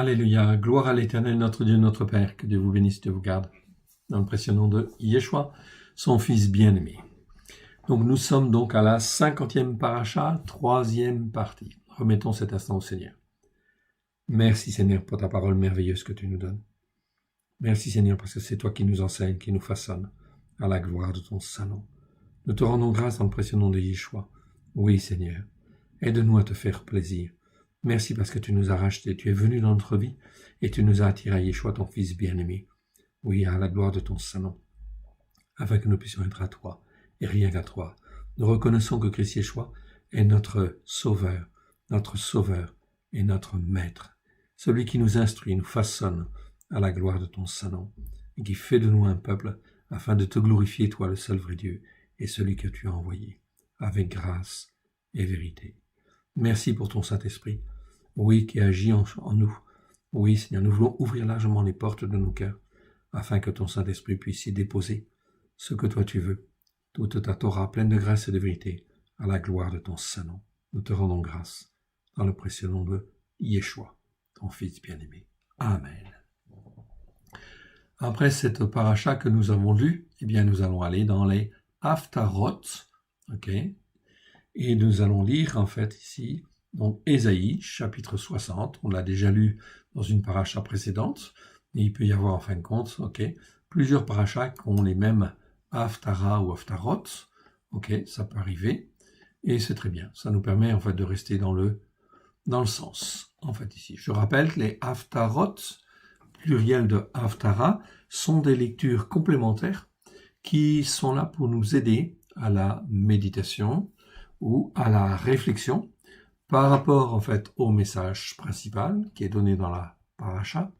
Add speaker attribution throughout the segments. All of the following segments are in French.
Speaker 1: Alléluia, gloire à l'Éternel, notre Dieu, notre Père, que Dieu vous bénisse, Dieu vous garde. Dans le précieux nom de Yeshua, son Fils bien-aimé. Donc nous sommes donc à la 50e paracha, 3e partie. Remettons cet instant au Seigneur. Merci Seigneur pour ta parole merveilleuse que tu nous donnes. Merci Seigneur parce que c'est toi qui nous enseignes, qui nous façonne, à la gloire de ton saint nom. Nous te rendons grâce dans le précieux nom de Yeshua. Oui Seigneur, aide-nous à te faire plaisir. Merci parce que tu nous as rachetés, tu es venu dans notre vie et tu nous as attirés à Yeshua, ton Fils bien-aimé. Oui, à la gloire de ton saint nom, afin que nous puissions être à toi et rien qu'à toi. Nous reconnaissons que Christ Yeshua est notre sauveur et notre maître, celui qui nous instruit, nous façonne à la gloire de ton saint nom et qui fait de nous un peuple afin de te glorifier, toi, le seul vrai Dieu et celui que tu as envoyé, avec grâce et vérité. Merci pour ton Saint-Esprit, oui, qui agit en nous. Oui, Seigneur, nous voulons ouvrir largement les portes de nos cœurs, afin que ton Saint-Esprit puisse y déposer ce que toi tu veux, toute ta Torah pleine de grâce et de vérité, à la gloire de ton saint nom. Nous te rendons grâce, dans le précieux nom de Yeshua, ton Fils bien-aimé. Amen. Après cette paracha que nous avons lue, eh bien, nous allons aller dans les Haftarot, ok? Et nous allons lire, en fait, ici, donc Ésaïe, chapitre 60. On l'a déjà lu dans une paracha précédente. Et il peut y avoir, en fin de compte, ok, plusieurs parachas qui ont les mêmes Haftara ou Haftarot. Ok, ça peut arriver. Et c'est très bien. Ça nous permet, en fait, de rester dans le sens, en fait, ici. Je rappelle que les Haftarot, pluriel de Haftara, sont des lectures complémentaires qui sont là pour nous aider à la méditation ou à la réflexion par rapport en fait au message principal qui est donné dans la paracha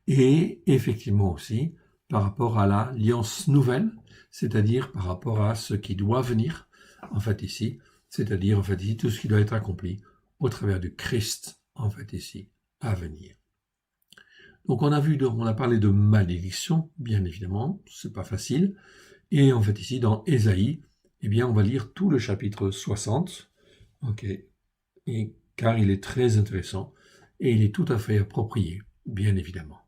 Speaker 1: et effectivement aussi par rapport à l'alliance nouvelle, c'est-à-dire par rapport à ce qui doit venir en fait ici, c'est-à-dire en fait ici tout ce qui doit être accompli au travers du Christ en fait ici à venir. Donc on a parlé de malédiction, bien évidemment, c'est pas facile, et en fait ici dans Ésaïe, eh bien, on va lire tout le chapitre 60, ok, et, car il est très intéressant et il est tout à fait approprié, bien évidemment.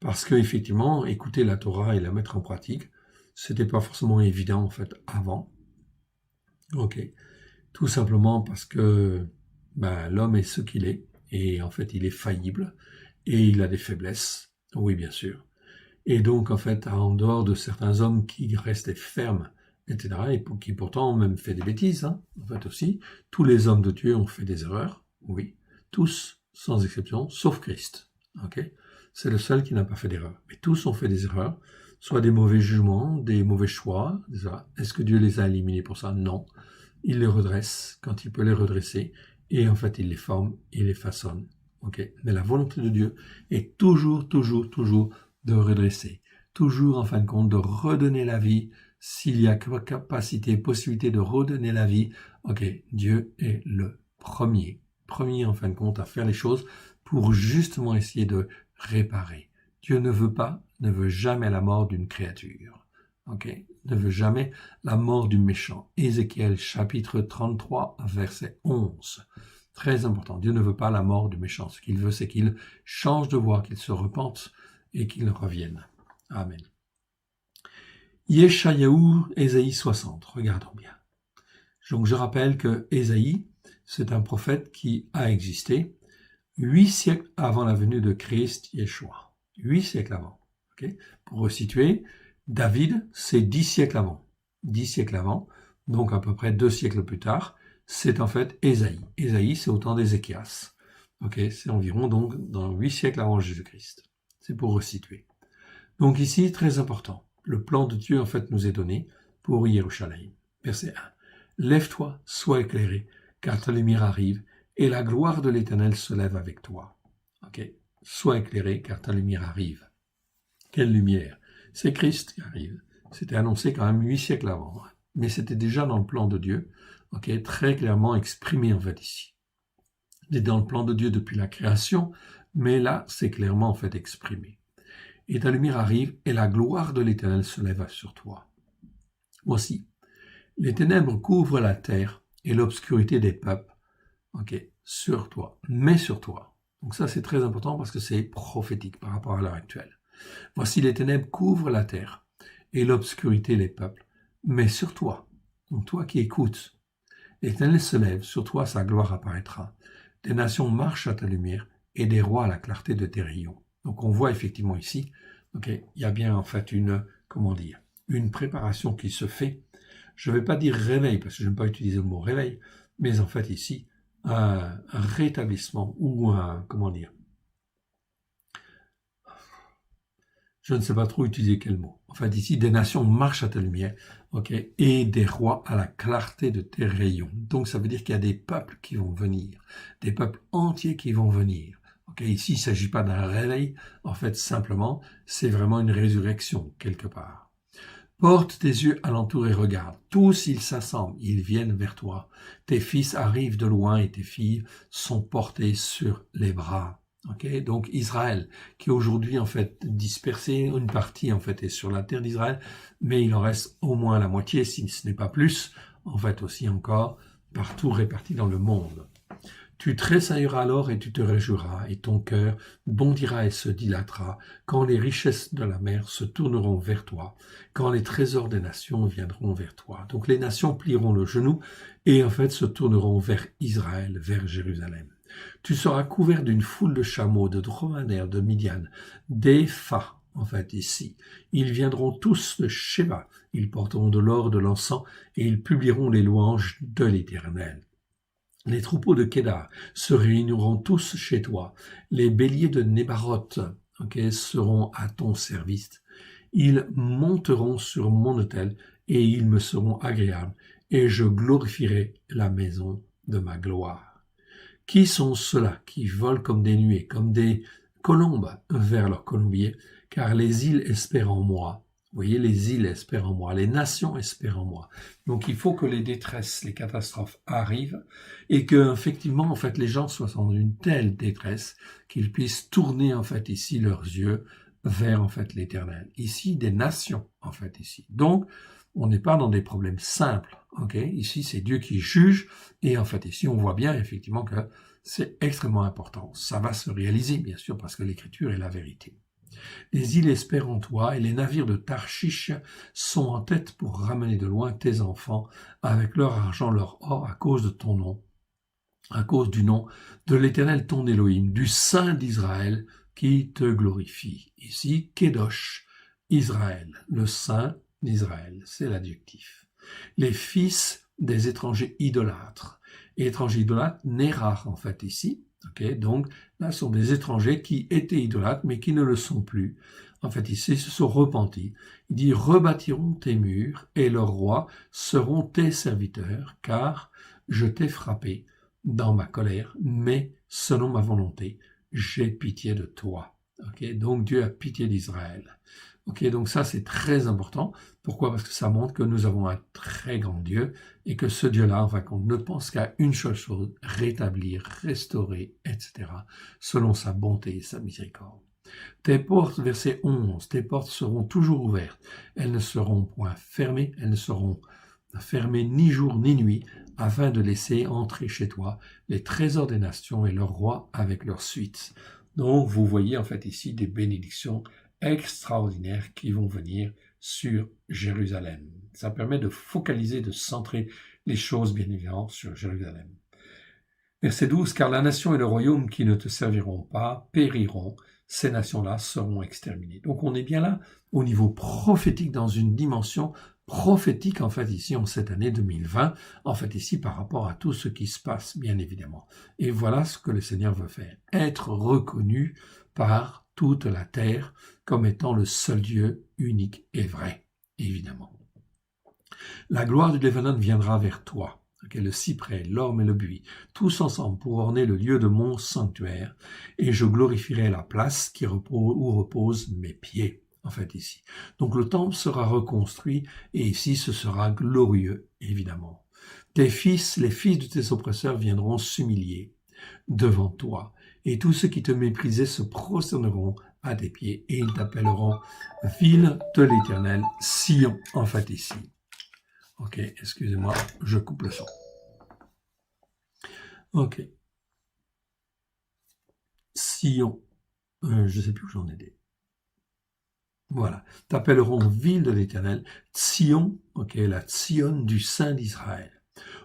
Speaker 1: Parce que effectivement, écouter la Torah et la mettre en pratique, c'était pas forcément évident en fait avant. Ok, tout simplement parce que l'homme est ce qu'il est et en fait il est faillible et il a des faiblesses. Oui, bien sûr. Et donc en fait, en dehors de certains hommes qui restaient fermes, etc., et qui pourtant ont même fait des bêtises, en fait aussi. Tous les hommes de Dieu ont fait des erreurs, oui, tous, sans exception, sauf Christ, ok. C'est le seul qui n'a pas fait d'erreur. Mais tous ont fait des erreurs, soit des mauvais jugements, des mauvais choix, etc. Est-ce que Dieu les a éliminés pour ça? Non. Il les redresse quand il peut les redresser, et en fait, il les forme, il les façonne, ok. Mais la volonté de Dieu est toujours de redresser, toujours en fin de compte de redonner la vie. S'il y a capacité, possibilité de redonner la vie, ok, Dieu est le premier en fin de compte à faire les choses pour justement essayer de réparer. Dieu ne veut jamais la mort d'une créature, ok, ne veut jamais la mort du méchant. Ézéchiel chapitre 33 verset 11. Très important, Dieu ne veut pas la mort du méchant. Ce qu'il veut, c'est qu'il change de voie, qu'il se repente et qu'il revienne. Amen. Yeshayahu, Ésaïe 60, regardons bien. Donc je rappelle que Ésaïe, c'est un prophète qui a existé 8 siècles avant la venue de Christ Yeshua. 8 siècles avant. Okay. Pour resituer, David, c'est 10 siècles avant. 10 siècles avant, donc à peu près 2 siècles plus tard, c'est en fait Ésaïe. Ésaïe, c'est au temps d'Ézéchias. Okay. C'est environ donc dans 8 siècles avant Jésus-Christ. C'est pour resituer. Donc ici, très important. Le plan de Dieu, en fait, nous est donné pour Yerushalayim. Verset 1. Lève-toi, sois éclairé, car ta lumière arrive, et la gloire de l'Éternel se lève avec toi. Ok. Sois éclairé, car ta lumière arrive. Quelle lumière? C'est Christ qui arrive. C'était annoncé quand même 8 siècles avant. Mais c'était déjà dans le plan de Dieu, ok, très clairement exprimé en fait ici. Il est dans le plan de Dieu depuis la création, mais là, c'est clairement en fait exprimé. Et ta lumière arrive, et la gloire de l'Éternel se lève sur toi. Voici, les ténèbres couvrent la terre, et l'obscurité des peuples, ok, sur toi, mais sur toi, Donc ça, c'est très important parce que c'est prophétique par rapport à l'heure actuelle. Voici les ténèbres couvrent la terre et l'obscurité les peuples. Mais sur toi, donc toi qui écoutes, l'Éternel se lève, sur toi sa gloire apparaîtra. Des nations marchent à ta lumière et des rois à la clarté de tes rayons. Donc on voit effectivement ici, il y a bien en fait une préparation qui se fait. Je ne vais pas dire réveil, parce que je n'aime pas utiliser le mot réveil, mais en fait ici, un rétablissement ou je ne sais pas trop utiliser quel mot. En fait ici, des nations marchent à ta lumière, et des rois à la clarté de tes rayons. Donc ça veut dire qu'il y a des peuples qui vont venir, des peuples entiers qui vont venir. Ici, il ne s'agit pas d'un réveil, en fait simplement, c'est vraiment une résurrection quelque part. Porte tes yeux alentour et regarde. Tous ils s'assemblent, ils viennent vers toi. Tes fils arrivent de loin et tes filles sont portées sur les bras. Donc Israël, qui est aujourd'hui en fait dispersé, une partie en fait est sur la terre d'Israël, mais il en reste au moins la moitié, si ce n'est pas plus, en fait aussi encore, partout répartis dans le monde. Tu tressailleras alors et tu te réjouiras, et ton cœur bondira et se dilatera, quand les richesses de la mer se tourneront vers toi, quand les trésors des nations viendront vers toi. Donc les nations plieront le genou et en fait se tourneront vers Israël, vers Jérusalem. Tu seras couvert d'une foule de chameaux, de dromadaires, de Midian, d'Épha, en fait ici. Ils viendront tous de Sheba, ils porteront de l'or, de l'encens, et ils publieront les louanges de l'Éternel. Les troupeaux de Kédar se réuniront tous chez toi. Les béliers de Nébaroth seront à ton service. Ils monteront sur mon autel et ils me seront agréables, et je glorifierai la maison de ma gloire. Qui sont ceux-là qui volent comme des nuées, comme des colombes vers leur colombier, car les îles espèrent en moi. Vous voyez, les îles espèrent en moi, les nations espèrent en moi. Donc il faut que les détresses, les catastrophes arrivent et que effectivement en fait les gens soient dans une telle détresse qu'ils puissent tourner en fait ici leurs yeux vers en fait l'Éternel. Ici des nations en fait ici. Donc on n'est pas dans des problèmes simples. Ici c'est Dieu qui juge et en fait ici on voit bien effectivement que c'est extrêmement important. Ça va se réaliser bien sûr parce que l'Écriture est la vérité. Les îles espèrent en toi et les navires de Tarshish sont en tête pour ramener de loin tes enfants avec leur argent, leur or à cause de ton nom, à cause du nom de l'Éternel ton Élohim, du Saint d'Israël qui te glorifie. Ici, Kedosh, Israël, le Saint d'Israël, c'est l'adjectif. Les fils des étrangers idolâtres. Et étrangers idolâtres, Nérach en fait ici. Donc là, ce sont des étrangers qui étaient idolâtres, mais qui ne le sont plus. En fait, ici, ils se sont repentis. Il dit, rebâtiront tes murs, et leurs rois seront tes serviteurs, car je t'ai frappé dans ma colère, mais selon ma volonté, j'ai pitié de toi. Donc Dieu a pitié d'Israël. Donc ça c'est très important. Pourquoi? Parce que ça montre que nous avons un très grand Dieu et que ce Dieu-là, en fin de compte, ne pense qu'à une seule chose, rétablir, restaurer, etc., selon sa bonté et sa miséricorde. Tes portes, verset 11, tes portes seront toujours ouvertes. Elles ne seront point fermées, elles ne seront fermées ni jour ni nuit, afin de laisser entrer chez toi les trésors des nations et leurs rois avec leurs suites. Donc vous voyez en fait ici des bénédictions extraordinaires qui vont venir sur Jérusalem. Ça permet de focaliser, de centrer les choses bien évidemment sur Jérusalem. Verset 12, car la nation et le royaume qui ne te serviront pas périront, ces nations-là seront exterminées. Donc on est bien là au niveau prophétique, dans une dimension prophétique en fait ici en cette année 2020, en fait ici par rapport à tout ce qui se passe bien évidemment. Et voilà ce que le Seigneur veut faire, être reconnu par toute la terre comme étant le seul Dieu unique et vrai, évidemment. La gloire du Lébanon viendra vers toi. Le cyprès, l'orme et le buis, tous ensemble pour orner le lieu de mon sanctuaire, et je glorifierai la place où reposent mes pieds, en fait ici. Donc le temple sera reconstruit, et ici ce sera glorieux, évidemment. Tes fils, les fils de tes oppresseurs viendront s'humilier devant toi, et tous ceux qui te méprisaient se prosterneront à tes pieds, et ils t'appelleront ville de l'Éternel, Sion, en fait ici. Excusez-moi, je coupe le son. Sion. Je ne sais plus où j'en étais. Voilà. T'appelleront ville de l'Éternel, Sion, la Sion du Saint d'Israël.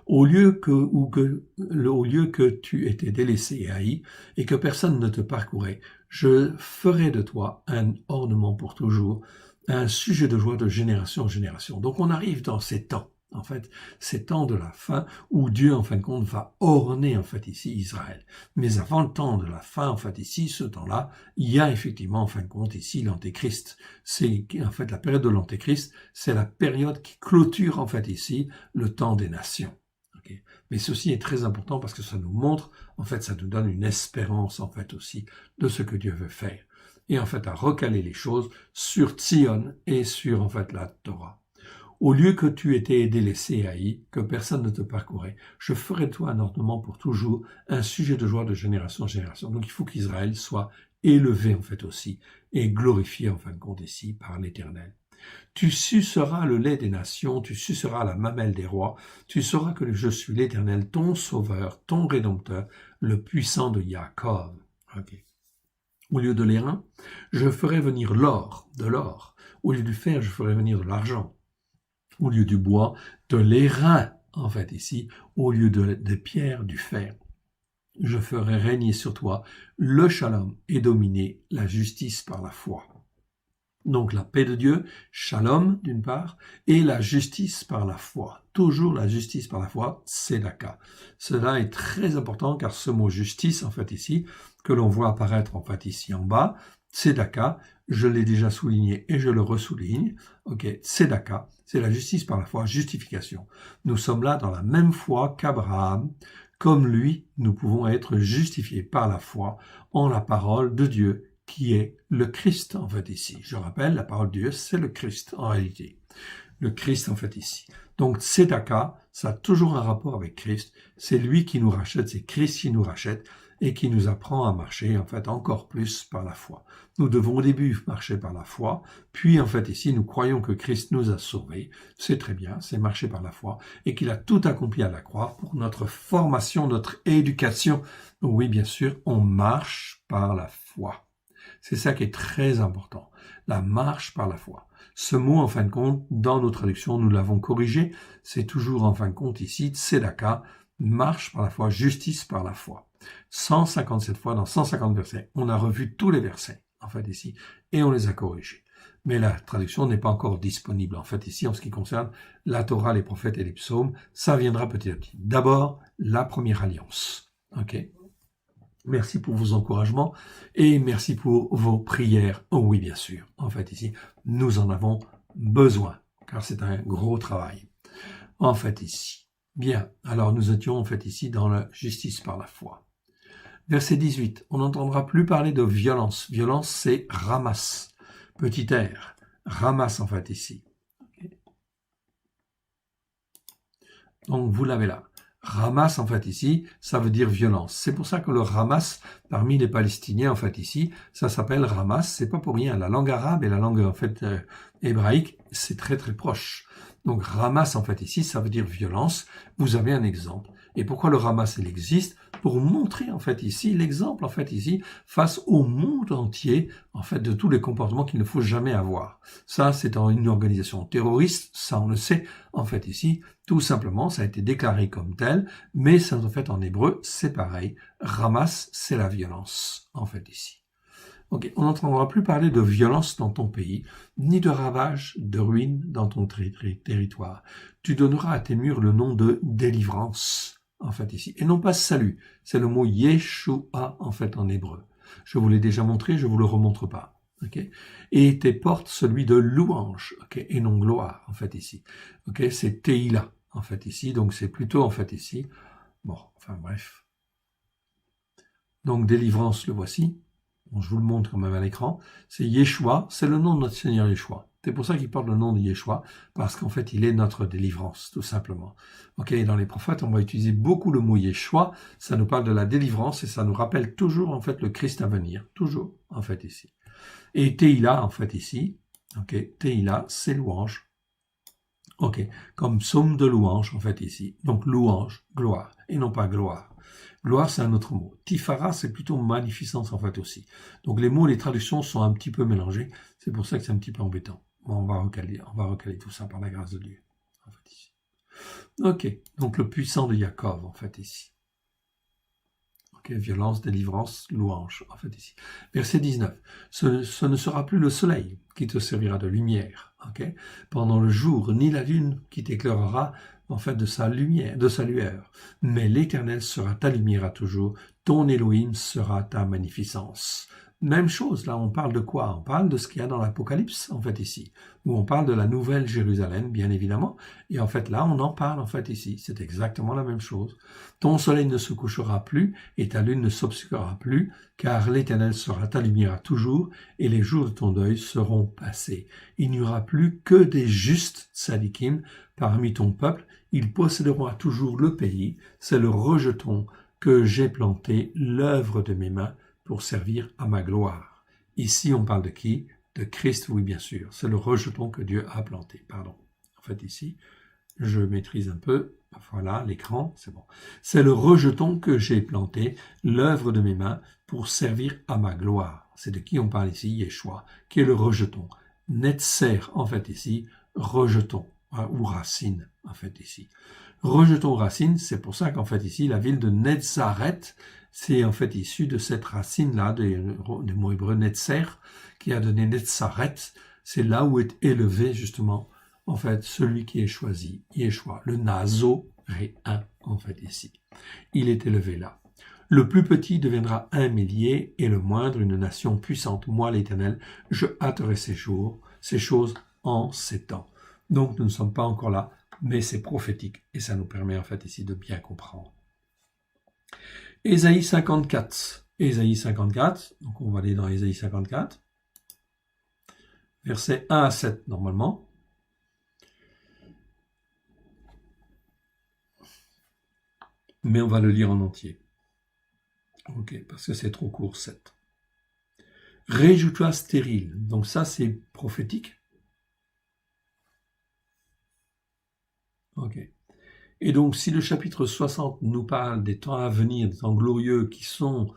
Speaker 1: Au lieu que tu étais délaissé et haï, et que personne ne te parcourait, je ferai de toi un ornement pour toujours, un sujet de joie de génération en génération. Donc on arrive dans ces temps, en fait, ces temps de la fin, où Dieu, en fin de compte, va orner, en fait, ici, Israël. Mais avant le temps de la fin, en fait, ici, ce temps-là, il y a effectivement, en fin de compte, ici, l'Antéchrist. C'est, en fait, la période de l'Antéchrist, c'est la période qui clôture, en fait, ici, le temps des nations. Okay. Mais ceci est très important parce que ça nous montre, en fait, ça nous donne une espérance, en fait, aussi, de ce que Dieu veut faire. Et en fait, à recaler les choses sur Tzion et sur, en fait, la Torah. Au lieu que tu étais délaissé et haï, que personne ne te parcourait, je ferai de toi un ornement pour toujours, un sujet de joie de génération en génération. Donc il faut qu'Israël soit élevé, en fait, aussi, et glorifié, en fin de compte, ici, par l'Éternel. Tu suceras le lait des nations, tu suceras la mamelle des rois, tu sauras que je suis l'Éternel, ton sauveur, ton rédempteur, le puissant de Jacob. Okay. Au lieu de l'airain, je ferai venir l'or, de l'or. Au lieu du fer, je ferai venir de l'argent. Au lieu du bois, de l'airain, en fait, ici, au lieu de pierre, du fer. Je ferai régner sur toi le shalom et dominer la justice par la foi. Donc la paix de Dieu, shalom d'une part, et la justice par la foi. Toujours la justice par la foi, tzedaka. Cela est très important car ce mot justice, en fait ici, que l'on voit apparaître en fait ici en bas, tzedaka, je l'ai déjà souligné et je le ressouligne, tzedaka, c'est la justice par la foi, justification. Nous sommes là dans la même foi qu'Abraham. Comme lui, nous pouvons être justifiés par la foi en la parole de Dieu, qui est le Christ, en fait, ici. Je rappelle, la parole de Dieu, c'est le Christ, en réalité. Le Christ, en fait, ici. Donc, tzedaka, ça a toujours un rapport avec Christ. C'est lui qui nous rachète, c'est Christ qui nous rachète et qui nous apprend à marcher, en fait, encore plus par la foi. Nous devons au début marcher par la foi, puis, en fait, ici, nous croyons que Christ nous a sauvés. C'est très bien, c'est marcher par la foi, et qu'il a tout accompli à la croix pour notre formation, notre éducation. Oui, bien sûr, on marche par la foi. C'est ça qui est très important, la marche par la foi. Ce mot, en fin de compte, dans nos traductions, nous l'avons corrigé, c'est toujours, en fin de compte, ici, tzedaka, marche par la foi, justice par la foi. 157 fois dans 150 versets. On a revu tous les versets, en fait, ici, et on les a corrigés. Mais la traduction n'est pas encore disponible, en fait, ici, en ce qui concerne la Torah, les prophètes et les psaumes. Ça viendra petit à petit. D'abord, la première alliance. Merci pour vos encouragements et merci pour vos prières. Oh oui, bien sûr. En fait, ici, nous en avons besoin, car c'est un gros travail. En fait, ici. Bien. Alors, nous étions, en fait, ici, dans la justice par la foi. Verset 18. On n'entendra plus parler de violence. Violence, c'est ramasse. Petit r. Ramasse, en fait, ici. Donc, vous l'avez là. Hamas, en fait, ici, ça veut dire violence. C'est pour ça que le Hamas, parmi les Palestiniens, en fait, ici, ça s'appelle Hamas. C'est pas pour rien. La langue arabe et la langue, en fait, hébraïque, c'est très, très proche. Donc, Hamas, en fait, ici, ça veut dire violence. Vous avez un exemple. Et pourquoi le Hamas, il existe? Pour montrer, en fait, ici, l'exemple, en fait, ici, face au monde entier, en fait, de tous les comportements qu'il ne faut jamais avoir. Ça, c'est une organisation terroriste. Ça, on le sait, en fait, ici. Tout simplement, ça a été déclaré comme tel, mais ça, en fait, en hébreu, c'est pareil. Hamas, c'est la violence, en fait, ici. Ok, on n'entendra plus parler de violence dans ton pays, ni de ravage, de ruine dans ton territoire. Tu donneras à tes murs le nom de délivrance, en fait, ici. Et non pas salut, c'est le mot Yeshua, en fait, en hébreu. Je vous l'ai déjà montré, je vous le remontre pas. Okay. Et tes portes celui de louange, et non gloire, en fait, ici. C'est Teila, en fait, ici, donc c'est plutôt, en fait, ici. Bon, enfin, bref. Donc, délivrance, le voici. Bon, je vous le montre quand même à l'écran. C'est Yeshua, c'est le nom de notre Seigneur Yeshua. C'est pour ça qu'il porte le nom de Yeshua, parce qu'en fait, il est notre délivrance, tout simplement. Dans les prophètes, on va utiliser beaucoup le mot Yeshua, ça nous parle de la délivrance, et ça nous rappelle toujours, en fait, le Christ à venir. Toujours, en fait, ici. Et Teila, en fait, ici, Teila, c'est louange. Ok, comme psaume de louange, en fait, ici. Donc, louange, gloire, et non pas gloire. Gloire, c'est un autre mot. Tifara, c'est plutôt magnificence, en fait, aussi. Donc, les mots, les traductions sont un petit peu mélangés. C'est pour ça que c'est un petit peu embêtant. Bon, on va recaler tout ça par la grâce de Dieu, en fait, ici. Ok, donc le puissant de Jacob, en fait, ici. Ok, violence, délivrance, louange, en fait, ici. Verset 19. Ce ne sera plus le soleil qui te servira de lumière, ok, pendant le jour, ni la lune qui t'éclairera, en fait, de sa lumière, de sa lueur. Mais l'Éternel sera ta lumière à toujours, ton Elohim sera ta magnificence. Même chose, là, on parle de quoi? On parle de ce qu'il y a dans l'Apocalypse, en fait, ici, où on parle de la nouvelle Jérusalem, bien évidemment, et en fait, là, on en parle, en fait, ici. C'est exactement la même chose. Ton soleil ne se couchera plus, et ta lune ne s'obscurera plus, car l'Éternel sera ta lumière à toujours, et les jours de ton deuil seront passés. Il n'y aura plus que des justes tzadikim parmi ton peuple, ils posséderont à toujours le pays, c'est le rejeton que j'ai planté, l'œuvre de mes mains, pour servir à ma gloire. Ici, on parle de qui? De Christ, oui, bien sûr. C'est le rejeton que Dieu a planté. Pardon. En fait, ici, je maîtrise un peu. Voilà, l'écran, c'est bon. C'est le rejeton que j'ai planté, l'œuvre de mes mains, pour servir à ma gloire. C'est de qui on parle ici? Yeshua, qui est le rejeton. Netzer, en fait, ici, rejeton, hein, ou racine, en fait, ici. Rejeton, racine, c'est pour ça qu'en fait, ici, la ville de Netzaret, c'est en fait issu de cette racine-là, du mot hébreu Netzer, qui a donné Netzaret. C'est là où est élevé, justement, en fait, celui qui est choisi, Yeshua, le Nazoréen, en fait, ici. Il est élevé là. Le plus petit deviendra un millier, et le moindre une nation puissante. Moi, l'Éternel, je hâterai ces choses en ces temps. Donc, nous ne sommes pas encore là, mais c'est prophétique, et ça nous permet, en fait, ici, de bien comprendre. Ésaïe 54. Ésaïe 54, donc on va aller dans Ésaïe 54, versets 1 à 7 normalement. Mais on va le lire en entier. Ok, parce que c'est trop court, 7. Réjouis-toi stérile. Donc ça, c'est prophétique. Ok. Et donc, si le chapitre 60 nous parle des temps à venir, des temps glorieux qui sont,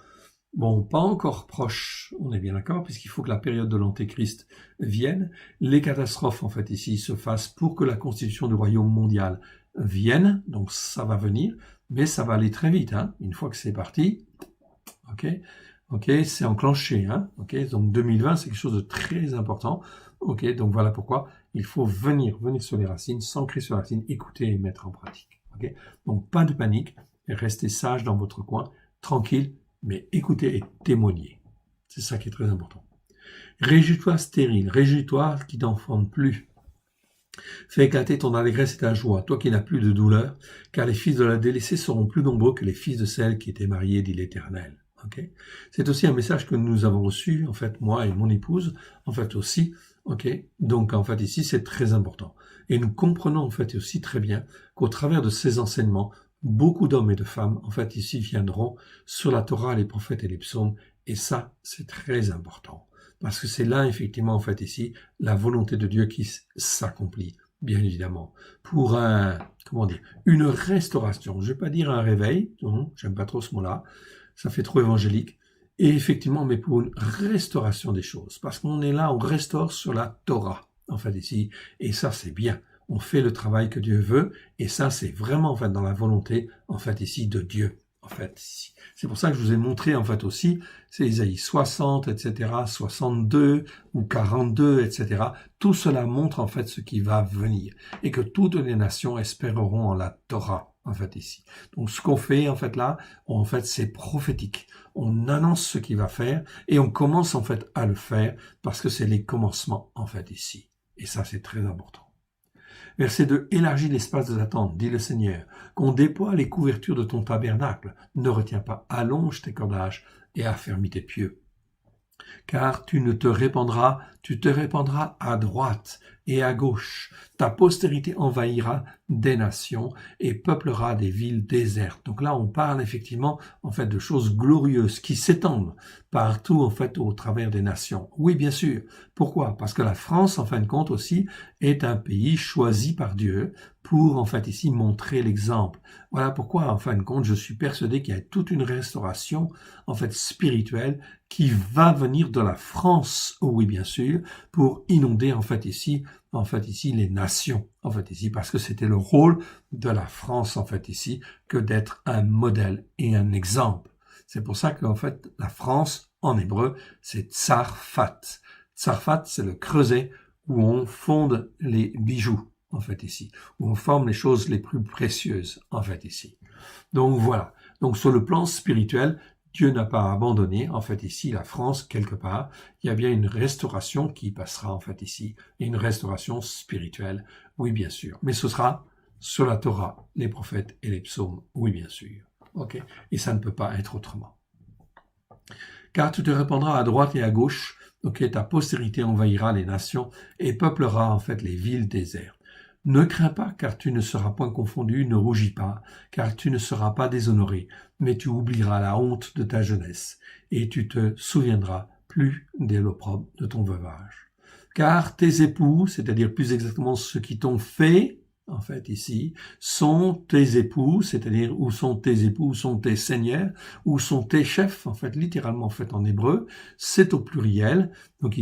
Speaker 1: bon, pas encore proches, on est bien d'accord, puisqu'il faut que la période de l'Antéchrist vienne, les catastrophes, en fait, ici, se fassent pour que la constitution du royaume mondial vienne, donc ça va venir, mais ça va aller très vite, hein. Une fois que c'est parti, ok, c'est enclenché, hein, ok, donc 2020, c'est quelque chose de très important, ok, donc voilà pourquoi il faut venir sur les racines, s'ancrer sur les racines, écouter et mettre en pratique, ok, donc pas de panique, restez sage dans votre coin, tranquille, mais écoutez et témoignez, c'est ça qui est très important. Réjouis-toi stérile, réjouis-toi qui n'enfante plus. Fais éclater ton allégresse et ta joie, toi qui n'as plus de douleur, car les fils de la délaissée seront plus nombreux que les fils de celle qui étaient mariée, dit l'Éternel. Okay. C'est aussi un message que nous avons reçu, en fait, moi et mon épouse, en fait aussi. Okay. Donc, en fait, ici, c'est très important. Et nous comprenons, en fait, aussi très bien qu'au travers de ces enseignements, beaucoup d'hommes et de femmes, en fait, ici, viendront sur la Torah, les prophètes et les psaumes. Et ça, c'est très important. Parce que c'est là, effectivement, en fait, ici, la volonté de Dieu qui s'accomplit, bien évidemment. Pour une restauration. Je vais pas dire un réveil, non, j'aime pas trop ce mot-là, ça fait trop évangélique. Et effectivement, mais pour une restauration des choses. Parce qu'on est là, on restaure sur la Torah, en fait, ici. Et ça, c'est bien. On fait le travail que Dieu veut. Et ça, c'est vraiment, en fait, dans la volonté, en fait, ici, de Dieu. En fait, ici. C'est pour ça que je vous ai montré, en fait, aussi, c'est Isaïe 60, etc., 62 ou 42, etc. Tout cela montre, en fait, ce qui va venir. Et que toutes les nations espéreront en la Torah. En fait, ici. Donc, ce qu'on fait, en fait, là, en fait, c'est prophétique. On annonce ce qu'il va faire et on commence, en fait, à le faire parce que c'est les commencements, en fait, ici. Et ça, c'est très important. Verset 2. Élargis l'espace de ta tente, dit le Seigneur, qu'on déploie les couvertures de ton tabernacle. Ne retiens pas, allonge tes cordages et affermis tes pieux. Car tu te répandras à droite, et à gauche. Ta postérité envahira des nations et peuplera des villes désertes. Donc là, on parle effectivement, en fait, de choses glorieuses qui s'étendent partout, en fait, au travers des nations. Oui, bien sûr. Pourquoi? Parce que la France, en fin de compte aussi, est un pays choisi par Dieu pour, en fait, ici, montrer l'exemple. Voilà pourquoi, en fin de compte, je suis persuadé qu'il y a toute une restauration, en fait, spirituelle qui va venir de la France, oui, bien sûr, pour inonder, en fait, ici, les nations, en fait, ici, parce que c'était le rôle de la France, en fait, ici, que d'être un modèle et un exemple. C'est pour ça qu'en fait, la France, en hébreu, c'est Tsarfat. Tsarfat, c'est le creuset où on fonde les bijoux, en fait, ici, où on forme les choses les plus précieuses, en fait, ici. Donc voilà. Donc sur le plan spirituel, Dieu n'a pas abandonné, en fait, ici, la France, quelque part. Il y a bien une restauration qui passera, en fait, ici, et une restauration spirituelle, oui, bien sûr. Mais ce sera sur la Torah, les prophètes et les psaumes, oui, bien sûr. Ok. Et ça ne peut pas être autrement. Car tu te répandras à droite et à gauche, ok, ta postérité envahira les nations et peuplera, en fait, les villes désertes. Ne crains pas, car tu ne seras point confondu, ne rougis pas, car tu ne seras pas déshonoré, mais tu oublieras la honte de ta jeunesse, et tu te souviendras plus de l'opprobre de ton veuvage. Car tes époux, c'est-à-dire plus exactement ceux qui t'ont fait, en fait, ici, sont tes époux, c'est-à-dire où sont tes époux, où sont tes seigneurs, où sont tes chefs, en fait, littéralement, en fait, en hébreu, c'est au pluriel. Donc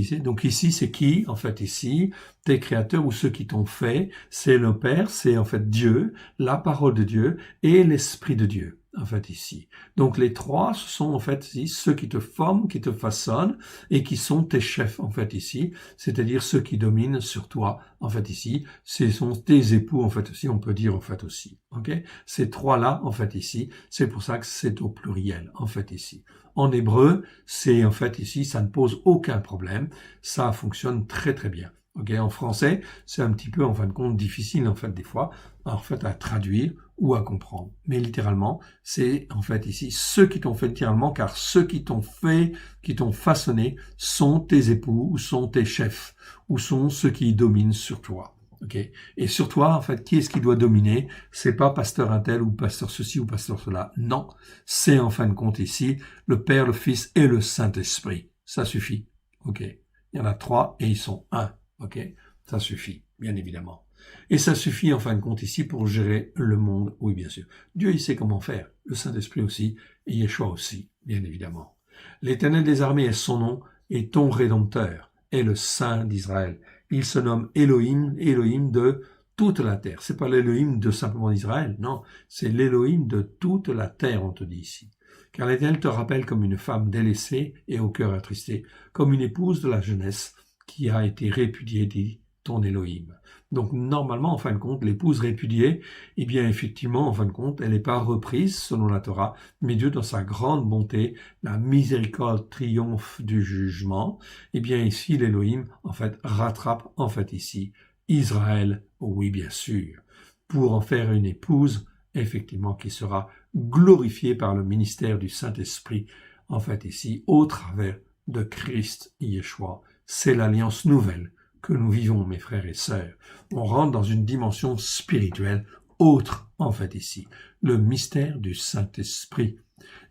Speaker 1: ici, c'est qui, en fait, ici, tes créateurs ou ceux qui t'ont fait, c'est le Père, c'est en fait Dieu, la parole de Dieu et l'Esprit de Dieu, en fait, ici. Donc les trois, ce sont en fait ici ceux qui te forment, qui te façonnent et qui sont tes chefs, en fait, ici, c'est-à-dire ceux qui dominent sur toi, en fait, ici. Ce sont tes époux, en fait, aussi, on peut dire, en fait, aussi. Ok? Ces trois-là, en fait, ici, c'est pour ça que c'est au pluriel, en fait, ici. En hébreu, c'est en fait ici, ça ne pose aucun problème, ça fonctionne très très bien. Okay, en français, c'est un petit peu, en fin de compte, difficile, en fait, des fois, en fait, à traduire ou à comprendre. Mais littéralement, c'est, en fait, ici, ceux qui t'ont fait littéralement, car ceux qui t'ont fait, qui t'ont façonné, sont tes époux, ou sont tes chefs, ou sont ceux qui dominent sur toi. Okay. Et sur toi, en fait, qui est-ce qui doit dominer? C'est pas pasteur un tel, ou pasteur ceci, ou pasteur cela. Non. C'est, en fin de compte, ici, le Père, le Fils et le Saint-Esprit. Ça suffit. Ok. Il y en a trois et ils sont un. Ok, ça suffit, bien évidemment. Et ça suffit en fin de compte ici pour gérer le monde, oui bien sûr. Dieu il sait comment faire, le Saint-Esprit aussi, et Yeshua aussi, bien évidemment. L'Éternel des armées est son nom, et ton Rédempteur est le Saint d'Israël. Il se nomme Elohim, Elohim de toute la terre. C'est pas l'Elohim de simplement d'Israël, non, c'est l'Elohim de toute la terre, on te dit ici. Car l'Éternel te rappelle comme une femme délaissée et au cœur attristé, comme une épouse de la jeunesse, qui a été répudié, dit ton Elohim. Donc normalement, en fin de compte, l'épouse répudiée, eh bien effectivement, en fin de compte, elle n'est pas reprise selon la Torah, mais Dieu, dans sa grande bonté, la miséricorde triomphe du jugement. Eh bien ici, l'Elohim, en fait, rattrape, en fait ici, Israël, oui bien sûr, pour en faire une épouse, effectivement, qui sera glorifiée par le ministère du Saint-Esprit, en fait ici, au travers de Christ Yeshua. C'est l'alliance nouvelle que nous vivons, mes frères et sœurs. On rentre dans une dimension spirituelle autre, en fait, ici. Le mystère du Saint-Esprit.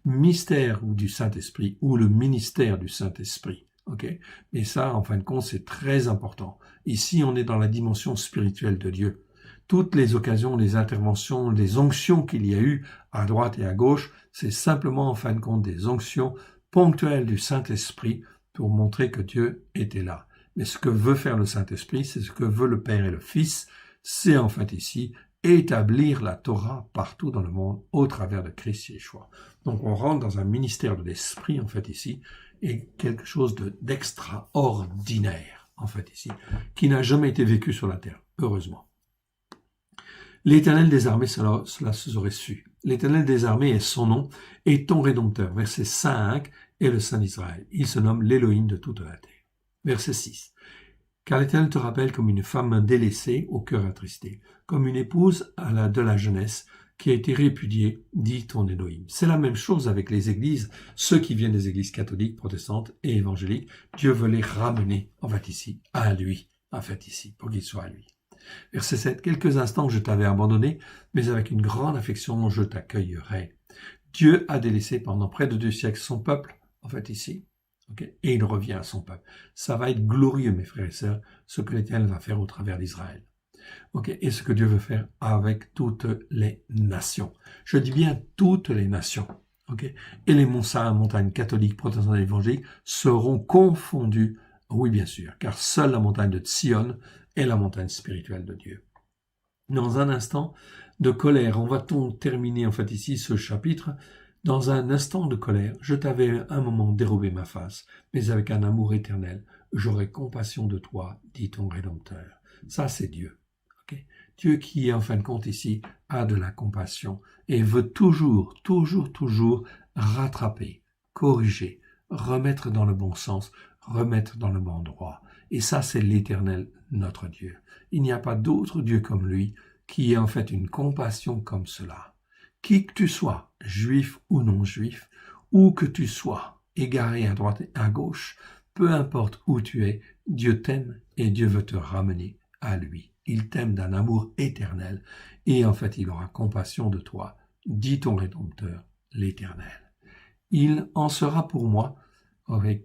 Speaker 1: Mystère du Saint-Esprit ou le ministère du Saint-Esprit. Ok? Et ça, en fin de compte, c'est très important. Ici, on est dans la dimension spirituelle de Dieu. Toutes les occasions, les interventions, les onctions qu'il y a eu à droite et à gauche, c'est simplement, en fin de compte, des onctions ponctuelles du Saint-Esprit pour montrer que Dieu était là. Mais ce que veut faire le Saint-Esprit, c'est ce que veut le Père et le Fils, c'est en fait ici établir la Torah partout dans le monde au travers de Christ Yeshua. Donc on rentre dans un ministère de l'Esprit en fait ici, et quelque chose d'extraordinaire en fait ici, qui n'a jamais été vécu sur la terre, heureusement. L'Éternel des armées, cela se serait su. L'Éternel des armées est son nom, et ton Rédempteur, verset 5, est le Saint d'Israël. Il se nomme l'Élohim de toute la terre. Verset 6. Car l'Éternel te rappelle comme une femme délaissée au cœur attristé, comme une épouse de la jeunesse qui a été répudiée, dit ton Elohim. C'est la même chose avec les églises, ceux qui viennent des églises catholiques, protestantes et évangéliques. Dieu veut les ramener, en fait ici, à lui. en fait, ici, pour qu'il soit à lui. Verset 7, quelques instants je t'avais abandonné, mais avec une grande affection je t'accueillerai. Dieu a délaissé pendant près de 2 siècles son peuple, en fait, ici, okay, et il revient à son peuple. Ça va être glorieux, mes frères et sœurs, ce que l'Éternel va faire au travers d'Israël. Okay, et ce que Dieu veut faire avec toutes les nations. Je dis bien toutes les nations. Okay, et les montagnes catholiques, protestantes et évangéliques seront confondues, oui bien sûr, car seule la montagne de Sion est la montagne spirituelle de Dieu. Dans un instant de colère, on va terminer en fait ici ce chapitre. Dans un instant de colère, je t'avais un moment dérobé ma face, mais avec un amour éternel, j'aurai compassion de toi, dit ton Rédempteur. Ça, c'est Dieu. Okay? Dieu qui, en fin de compte, ici, a de la compassion et veut toujours rattraper, corriger, remettre dans le bon sens, remettre dans le bon droit. Et ça, c'est l'Éternel, notre Dieu. Il n'y a pas d'autre Dieu comme lui qui ait en fait une compassion comme cela. Qui que tu sois, juif ou non juif, où que tu sois, égaré à droite et à gauche, peu importe où tu es, Dieu t'aime et Dieu veut te ramener à lui. Il t'aime d'un amour éternel et en fait il aura compassion de toi, dit ton Rédempteur, l'Éternel. Il en sera pour moi,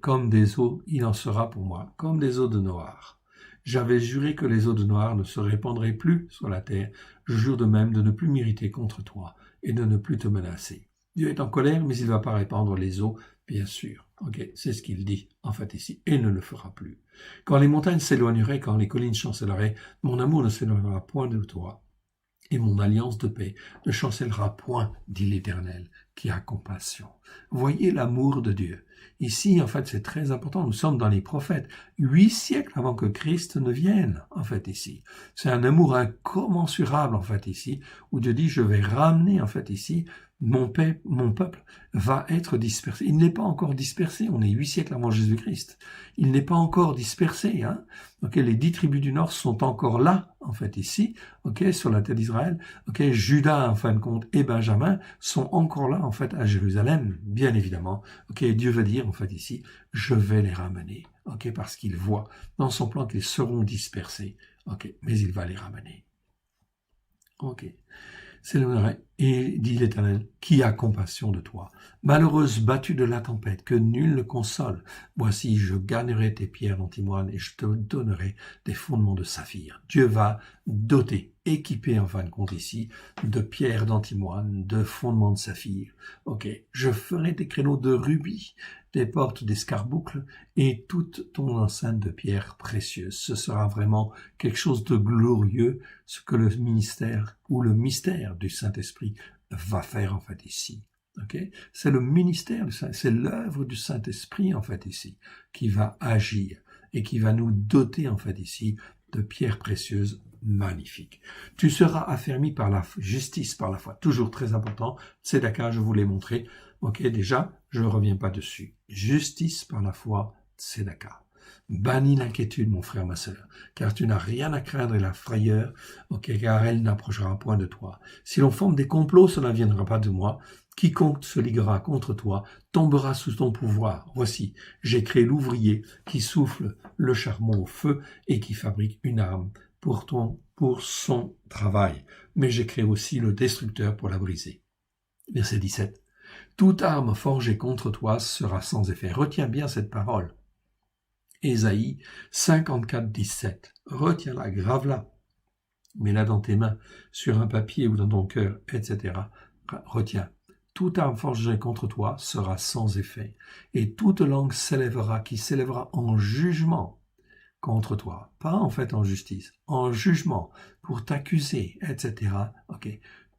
Speaker 1: comme des eaux, il en sera pour moi, comme des eaux de Noir. J'avais juré que les eaux de Noir ne se répandraient plus sur la terre. Je jure de même de ne plus m'irriter contre toi et de ne plus te menacer. Dieu est en colère, mais il ne va pas répandre les eaux, bien sûr. Okay, c'est ce qu'il dit, en fait, ici, et ne le fera plus. Quand les montagnes s'éloigneraient, quand les collines chancelleraient, mon amour ne s'éloignera point de toi, et mon alliance de paix ne chancellera point, dit l'Éternel, qui a compassion. Voyez l'amour de Dieu. Ici, en fait, c'est très important. Nous sommes dans les prophètes. 8 siècles avant que Christ ne vienne, en fait, ici. C'est un amour incommensurable, en fait, ici, où Dieu dit, je vais ramener, en fait, ici, mon peuple va être dispersé. Il n'est pas encore dispersé. On est 8 siècles avant Jésus-Christ. Il n'est pas encore dispersé, hein. Okay, les 10 tribus du Nord sont encore là, en fait, ici, okay, sur la terre d'Israël. Okay, Judas, en fin de compte, et Benjamin sont encore là, en fait, à Jérusalem, bien évidemment. Okay, Dieu veut dire, en fait, ici, je vais les ramener, okay, parce qu'il voit dans son plan qu'ils seront dispersés, okay, mais il va les ramener. Ok. C'est le vrai, et dit l'Éternel, qui a compassion de toi. Malheureuse battue de la tempête, que nul ne console. Voici, je gagnerai tes pierres d'antimoine et je te donnerai des fondements de saphir. Dieu va doter, équiper en fin de compte ici, de pierres d'antimoine, de fondements de saphir. Ok, je ferai des créneaux de rubis, des portes d'escarboucles et toute ton enceinte de pierres précieuses. Ce sera vraiment quelque chose de glorieux, ce que le ministère ou le mystère du Saint-Esprit va faire en fait ici. Okay? C'est le ministère, c'est l'œuvre du Saint-Esprit en fait ici qui va agir et qui va nous doter en fait ici de pierres précieuses magnifiques. Tu seras affermi par la justice, par la foi. Toujours très important. Tzedaka, je vous l'ai montré. Ok, déjà, je ne reviens pas dessus. Justice par la foi, Tzedaka. Bannis l'inquiétude, mon frère, ma sœur, car tu n'as rien à craindre et la frayeur, ok, car elle n'approchera point de toi. Si l'on forme des complots, cela ne viendra pas de moi. Quiconque se liguera contre toi tombera sous ton pouvoir. Voici, j'ai créé l'ouvrier qui souffle le charbon au feu et qui fabrique une arme pour son travail. Mais j'ai créé aussi le destructeur pour la briser. Verset 17. Toute arme forgée contre toi sera sans effet. Retiens bien cette parole. Ésaïe 54, 17. Retiens-la, grave-la. Mets-la dans tes mains, sur un papier ou dans ton cœur, etc. Retiens. Toute arme forgée contre toi sera sans effet. Et toute langue qui s'élèvera en jugement contre toi. Pas en fait en justice, en jugement, pour t'accuser, etc. Ok.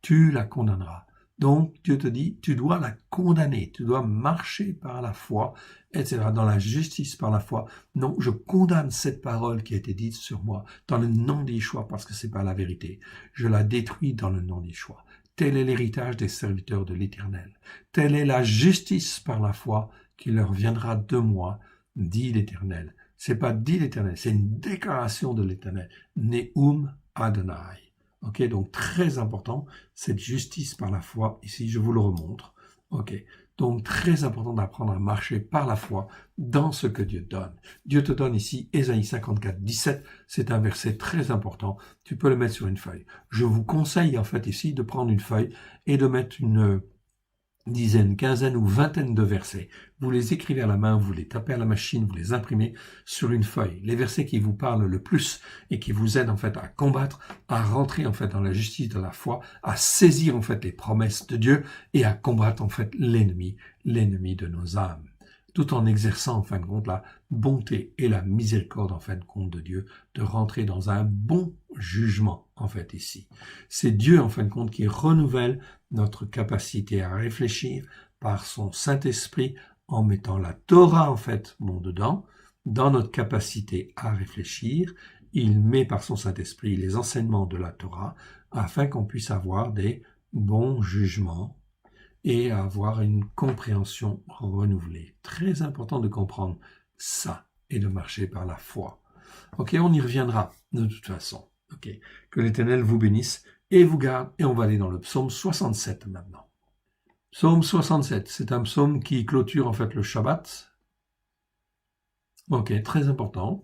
Speaker 1: Tu la condamneras. Donc, Dieu te dit, tu dois la condamner, tu dois marcher par la foi, etc., dans la justice par la foi. Non, je condamne cette parole qui a été dite sur moi, dans le nom d'Yeshua, parce que c'est pas la vérité. Je la détruis dans le nom d'Yeshua. Tel est l'héritage des serviteurs de l'Éternel. Telle est la justice par la foi qui leur viendra de moi, dit l'Éternel. C'est pas dit l'Éternel, c'est une déclaration de l'Éternel. Neum Adonai. Ok, donc très important, cette justice par la foi, ici je vous le remontre, Ok. Donc, très important d'apprendre à marcher par la foi dans ce que Dieu donne. Dieu te donne ici Ésaïe 54, 17. C'est un verset très important. Tu peux le mettre sur une feuille. Je vous conseille, en fait, ici, de prendre une feuille et de mettre une dizaine, quinzaine ou vingtaine de versets. Vous les écrivez à la main, vous les tapez à la machine, vous les imprimez sur une feuille. Les versets qui vous parlent le plus et qui vous aident en fait à combattre, à rentrer en fait dans la justice de la foi, à saisir en fait les promesses de Dieu et à combattre en fait l'ennemi de nos âmes. Tout en exerçant en fin de compte la bonté et la miséricorde en fin de compte de Dieu, de rentrer dans un bon jugement en fait ici. C'est Dieu en fin de compte qui renouvelle notre capacité à réfléchir par son Saint-Esprit en mettant la Torah en fait dedans, dans notre capacité à réfléchir. Il met par son Saint-Esprit les enseignements de la Torah afin qu'on puisse avoir des bons jugements et avoir une compréhension renouvelée. Très important de comprendre ça et de marcher par la foi. Ok, on y reviendra de toute façon. Ok, que l'Éternel vous bénisse et vous garde. Et on va aller dans le psaume 67 maintenant. Psaume 67, c'est un psaume qui clôture en fait le Shabbat. Ok, très important.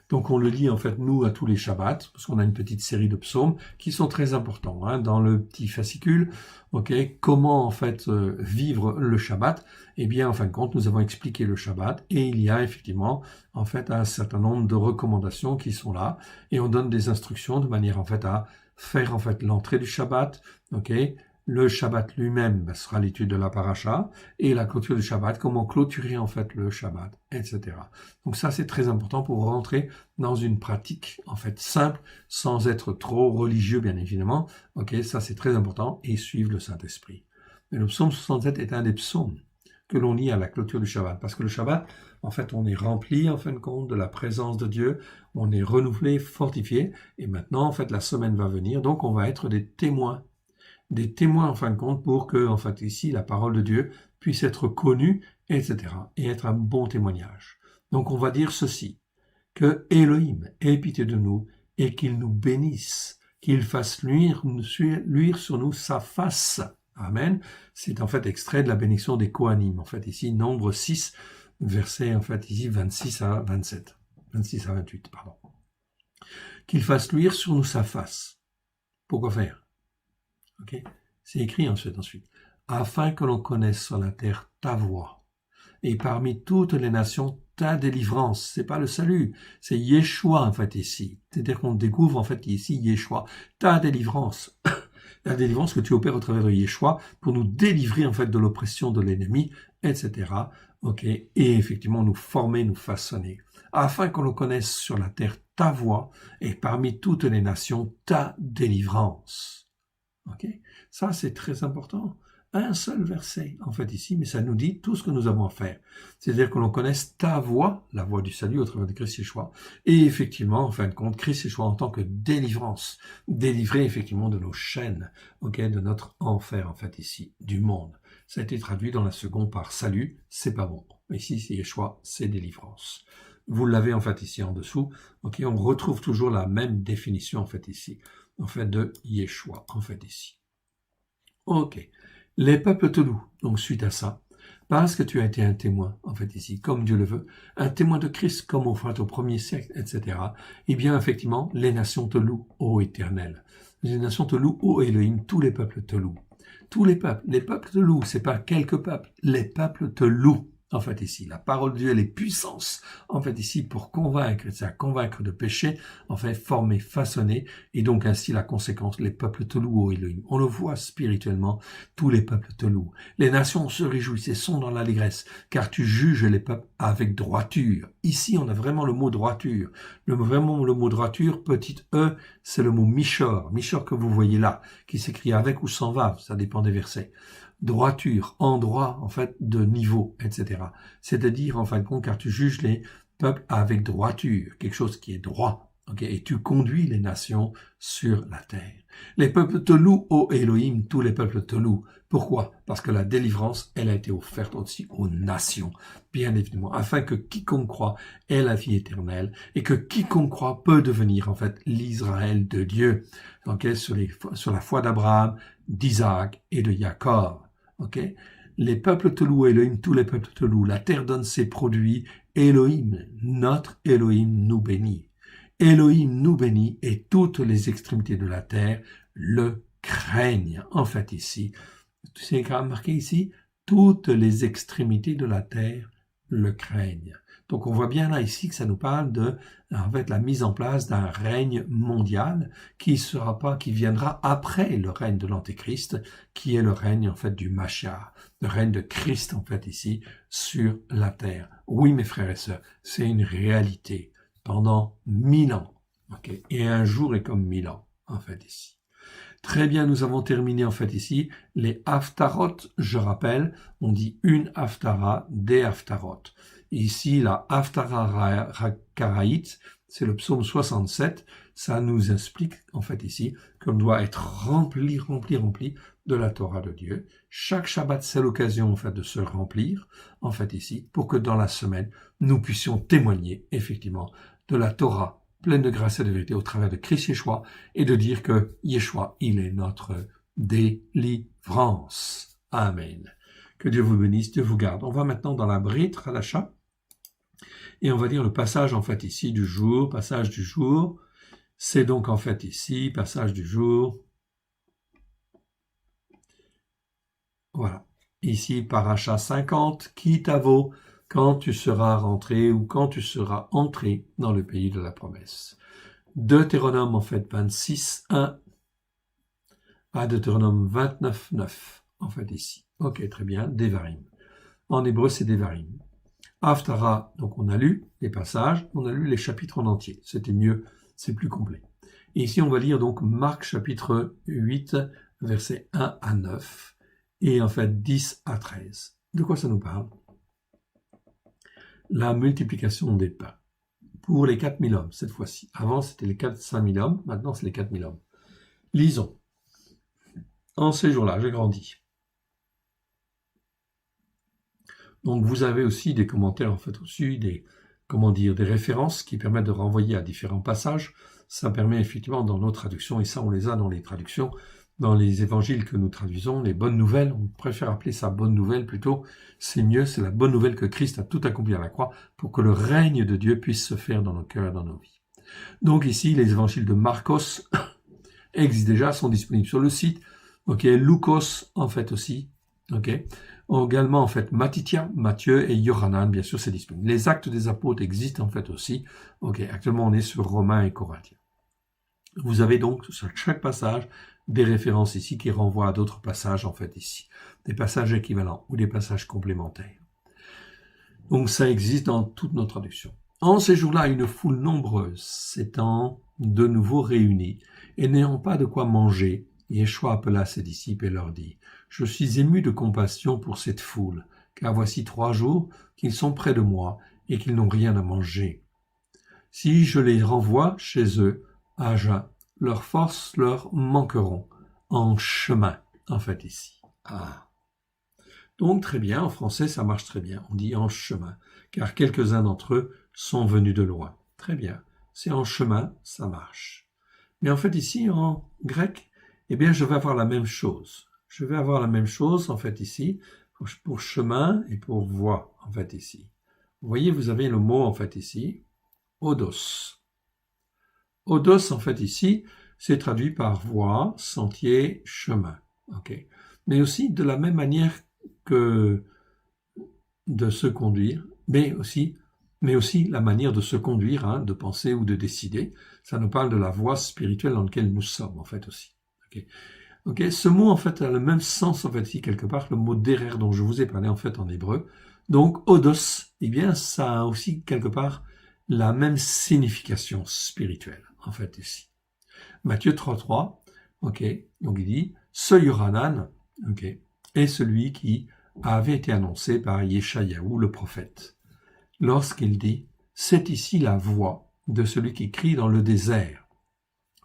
Speaker 1: Donc on le lit en fait nous à tous les Shabbats, parce qu'on a une petite série de psaumes qui sont très importants. Dans le petit fascicule, ok, comment en fait vivre le Shabbat? Eh bien, en fin de compte, nous avons expliqué le Shabbat et il y a effectivement en fait un certain nombre de recommandations qui sont là et on donne des instructions de manière en fait à faire en fait l'entrée du Shabbat, ok. Le Shabbat lui-même sera l'étude de la paracha et la clôture du Shabbat, comment clôturer en fait le Shabbat, etc. Donc ça c'est très important pour rentrer dans une pratique en fait simple, sans être trop religieux bien évidemment. Ok, ça c'est très important et suivre le Saint-Esprit. Mais le psaume 67 est un des psaumes que l'on lit à la clôture du Shabbat, parce que le Shabbat, en fait, on est rempli en fin de compte de la présence de Dieu, on est renouvelé, fortifié, et maintenant en fait la semaine va venir, donc on va être des témoins en fin de compte pour que, en fait, ici, la parole de Dieu puisse être connue, etc. et être un bon témoignage. Donc, on va dire ceci, que Elohim ait pitié de nous et qu'il nous bénisse, qu'il fasse luire sur nous sa face. Amen. C'est en fait extrait de la bénédiction des Kohanim. En fait, ici, nombre 6, verset, en fait, ici, 26 à 27. 26 à 28, pardon. Qu'il fasse luire sur nous sa face. Pourquoi faire? Okay. C'est écrit ensuite, afin que l'on connaisse sur la terre ta voix, et parmi toutes les nations ta délivrance. C'est pas le salut, c'est Yeshua en fait ici. C'est-à-dire qu'on découvre en fait ici Yeshua, ta délivrance. La délivrance que tu opères au travers de Yeshua pour nous délivrer en fait de l'oppression de l'ennemi, etc. Ok, et effectivement nous former, nous façonner, afin que l'on connaisse sur la terre ta voix, et parmi toutes les nations ta délivrance. Ok, ça c'est très important. Un seul verset, en fait, ici, mais ça nous dit tout ce que nous avons à faire. C'est-à-dire que l'on connaisse ta voix, la voix du salut au travers de Christ Yeshua, et effectivement, en fin de compte, Christ Yeshua en tant que délivrance, délivrer effectivement de nos chaînes, ok, de notre enfer, en fait, ici, du monde. Ça a été traduit dans la seconde par salut, c'est pas bon. Ici, c'est Yeshua, c'est délivrance. Vous l'avez, en fait, ici en dessous. Ok, on retrouve toujours la même définition, en fait, ici. En fait, de Yeshua, en fait, ici. Ok. Les peuples te louent, donc suite à ça, parce que tu as été un témoin, en fait, ici, comme Dieu le veut, un témoin de Christ, comme au premier siècle, etc. Eh bien, effectivement, les nations te louent, ô Éternel. Les nations te louent, ô Elohim, tous les peuples te louent. Tous les peuples te louent, c'est pas quelques peuples, les peuples te louent. En fait, ici, la parole de Dieu, elle est puissance, en fait, ici, pour convaincre, c'est à convaincre de péché, en fait, former, façonner, et donc ainsi la conséquence, les peuples te louent, ô Elohim. On le voit spirituellement, tous les peuples te louent. Les nations se réjouissent et sont dans l'allégresse, car tu juges les peuples avec droiture. Ici, on a vraiment le mot droiture. Vraiment, le mot droiture, petite e, c'est le mot michor que vous voyez là, qui s'écrit avec ou sans vav, ça dépend des versets. Droiture, endroit, en fait, de niveau, etc. C'est-à-dire, en fin de compte, car tu juges les peuples avec droiture, quelque chose qui est droit, ok, et tu conduis les nations sur la terre. Les peuples te louent, ô Elohim, tous les peuples te louent. Pourquoi? Parce que la délivrance, elle a été offerte aussi aux nations, bien évidemment, afin que quiconque croit ait la vie éternelle, et que quiconque croit peut devenir, en fait, l'Israël de Dieu, ok, sur la foi d'Abraham, d'Isaac et de Jacob. Ok, les peuples te louent, Elohim, tous les peuples te louent, la terre donne ses produits, Elohim, notre Elohim nous bénit. Elohim nous bénit et toutes les extrémités de la terre le craignent. En fait ici, tu sais quand même marqué ici, toutes les extrémités de la terre le craignent. Donc on voit bien là ici que ça nous parle de en fait la mise en place d'un règne mondial qui viendra après le règne de l'Antéchrist, qui est le règne en fait du Mashiach, le règne de Christ en fait ici sur la terre. Oui mes frères et sœurs, c'est une réalité pendant 1000 ans. Okay. Et un jour est comme 1000 ans en fait ici. Très bien, nous avons terminé en fait ici les haftarot. Je rappelle, on dit une haftara, des haftarot. Ici, la haftara karaït, c'est le psaume 67. Ça nous explique en fait ici qu'on doit être rempli de la Torah de Dieu. Chaque Shabbat, c'est l'occasion en fait de se remplir en fait ici pour que dans la semaine, nous puissions témoigner effectivement de la Torah pleine de grâce et de vérité au travers de Christ Yeshua et de dire que Yeshua, il est notre délivrance. Amen. Que Dieu vous bénisse, Dieu vous garde. On va maintenant dans la Brit Hadasha et on va dire le passage en fait ici du jour, passage du jour. C'est donc en fait ici, passage du jour. Voilà. Ici, paracha 50, qui t'avo quand tu seras rentré ou quand tu seras entré dans le pays de la promesse. Deutéronome en fait 26, 1 à Deutéronome 29, 9 en fait ici. Ok, très bien, Devarim. En hébreu, c'est Devarim. Haftara, donc on a lu les passages, on a lu les chapitres en entier. C'était mieux, c'est plus complet. Et ici, on va lire donc Marc chapitre 8, versets 1 à 9 et en fait 10 à 13. De quoi ça nous parle? La multiplication des pains. Pour les 4000 hommes, cette fois-ci. Avant, c'était les 5000 hommes, maintenant, c'est les 4000 hommes. Lisons. En ces jours-là, j'ai grandi. Donc, vous avez aussi des commentaires, en fait, au-dessus, des références qui permettent de renvoyer à différents passages. Ça permet effectivement, dans nos traductions, et ça, on les a dans les traductions, dans les évangiles que nous traduisons, les bonnes nouvelles, on préfère appeler ça bonne nouvelle plutôt, c'est mieux, c'est la bonne nouvelle que Christ a tout accompli à la croix pour que le règne de Dieu puisse se faire dans nos cœurs et dans nos vies. Donc ici, les évangiles de Marcos existent déjà, sont disponibles sur le site, ok, Lucas en fait aussi, ok, également en fait Matthieu, Matthieu et Yohanan, bien sûr c'est disponible. Les actes des apôtres existent en fait aussi, ok, actuellement on est sur Romains et Corinthiens. Vous avez donc sur chaque passage des références ici qui renvoient à d'autres passages en fait ici, des passages équivalents ou des passages complémentaires. Donc ça existe dans toutes nos traductions. En ces jours-là, une foule nombreuse s'étant de nouveau réunie et n'ayant pas de quoi manger, Yeshua appela ses disciples et leur dit : « Je suis ému de compassion pour cette foule, car voici 3 jours qu'ils sont près de moi et qu'ils n'ont rien à manger. Si je les renvoie chez eux, à jeun, leurs forces leur manqueront en chemin, en fait, ici. Ah. Donc, très bien, en français, ça marche très bien. On dit en chemin, car quelques-uns d'entre eux sont venus de loin. Très bien. C'est en chemin, ça marche. Mais en fait, ici, en grec, eh bien, je vais avoir la même chose. Je vais avoir la même chose, en fait, ici, pour chemin et pour voie, en fait, ici. Vous voyez, vous avez le mot, en fait, ici, odos. Odos, en fait, ici, c'est traduit par voie, sentier, chemin. Okay. Mais aussi de la même manière que de se conduire, mais aussi la manière de se conduire, hein, de penser ou de décider. Ça nous parle de la voie spirituelle dans laquelle nous sommes, en fait, aussi. Okay. Ce mot, en fait, a le même sens, en fait, ici, quelque part, le mot derer dont je vous ai parlé, en fait, en hébreu. Donc, odos, eh bien, ça a aussi, quelque part, la même signification spirituelle, en fait, ici. Matthieu 3.3, ok, donc il dit, ce Yohanan, ok, est celui qui avait été annoncé par Yeshayahu, le prophète, lorsqu'il dit, c'est ici la voix de celui qui crie dans le désert.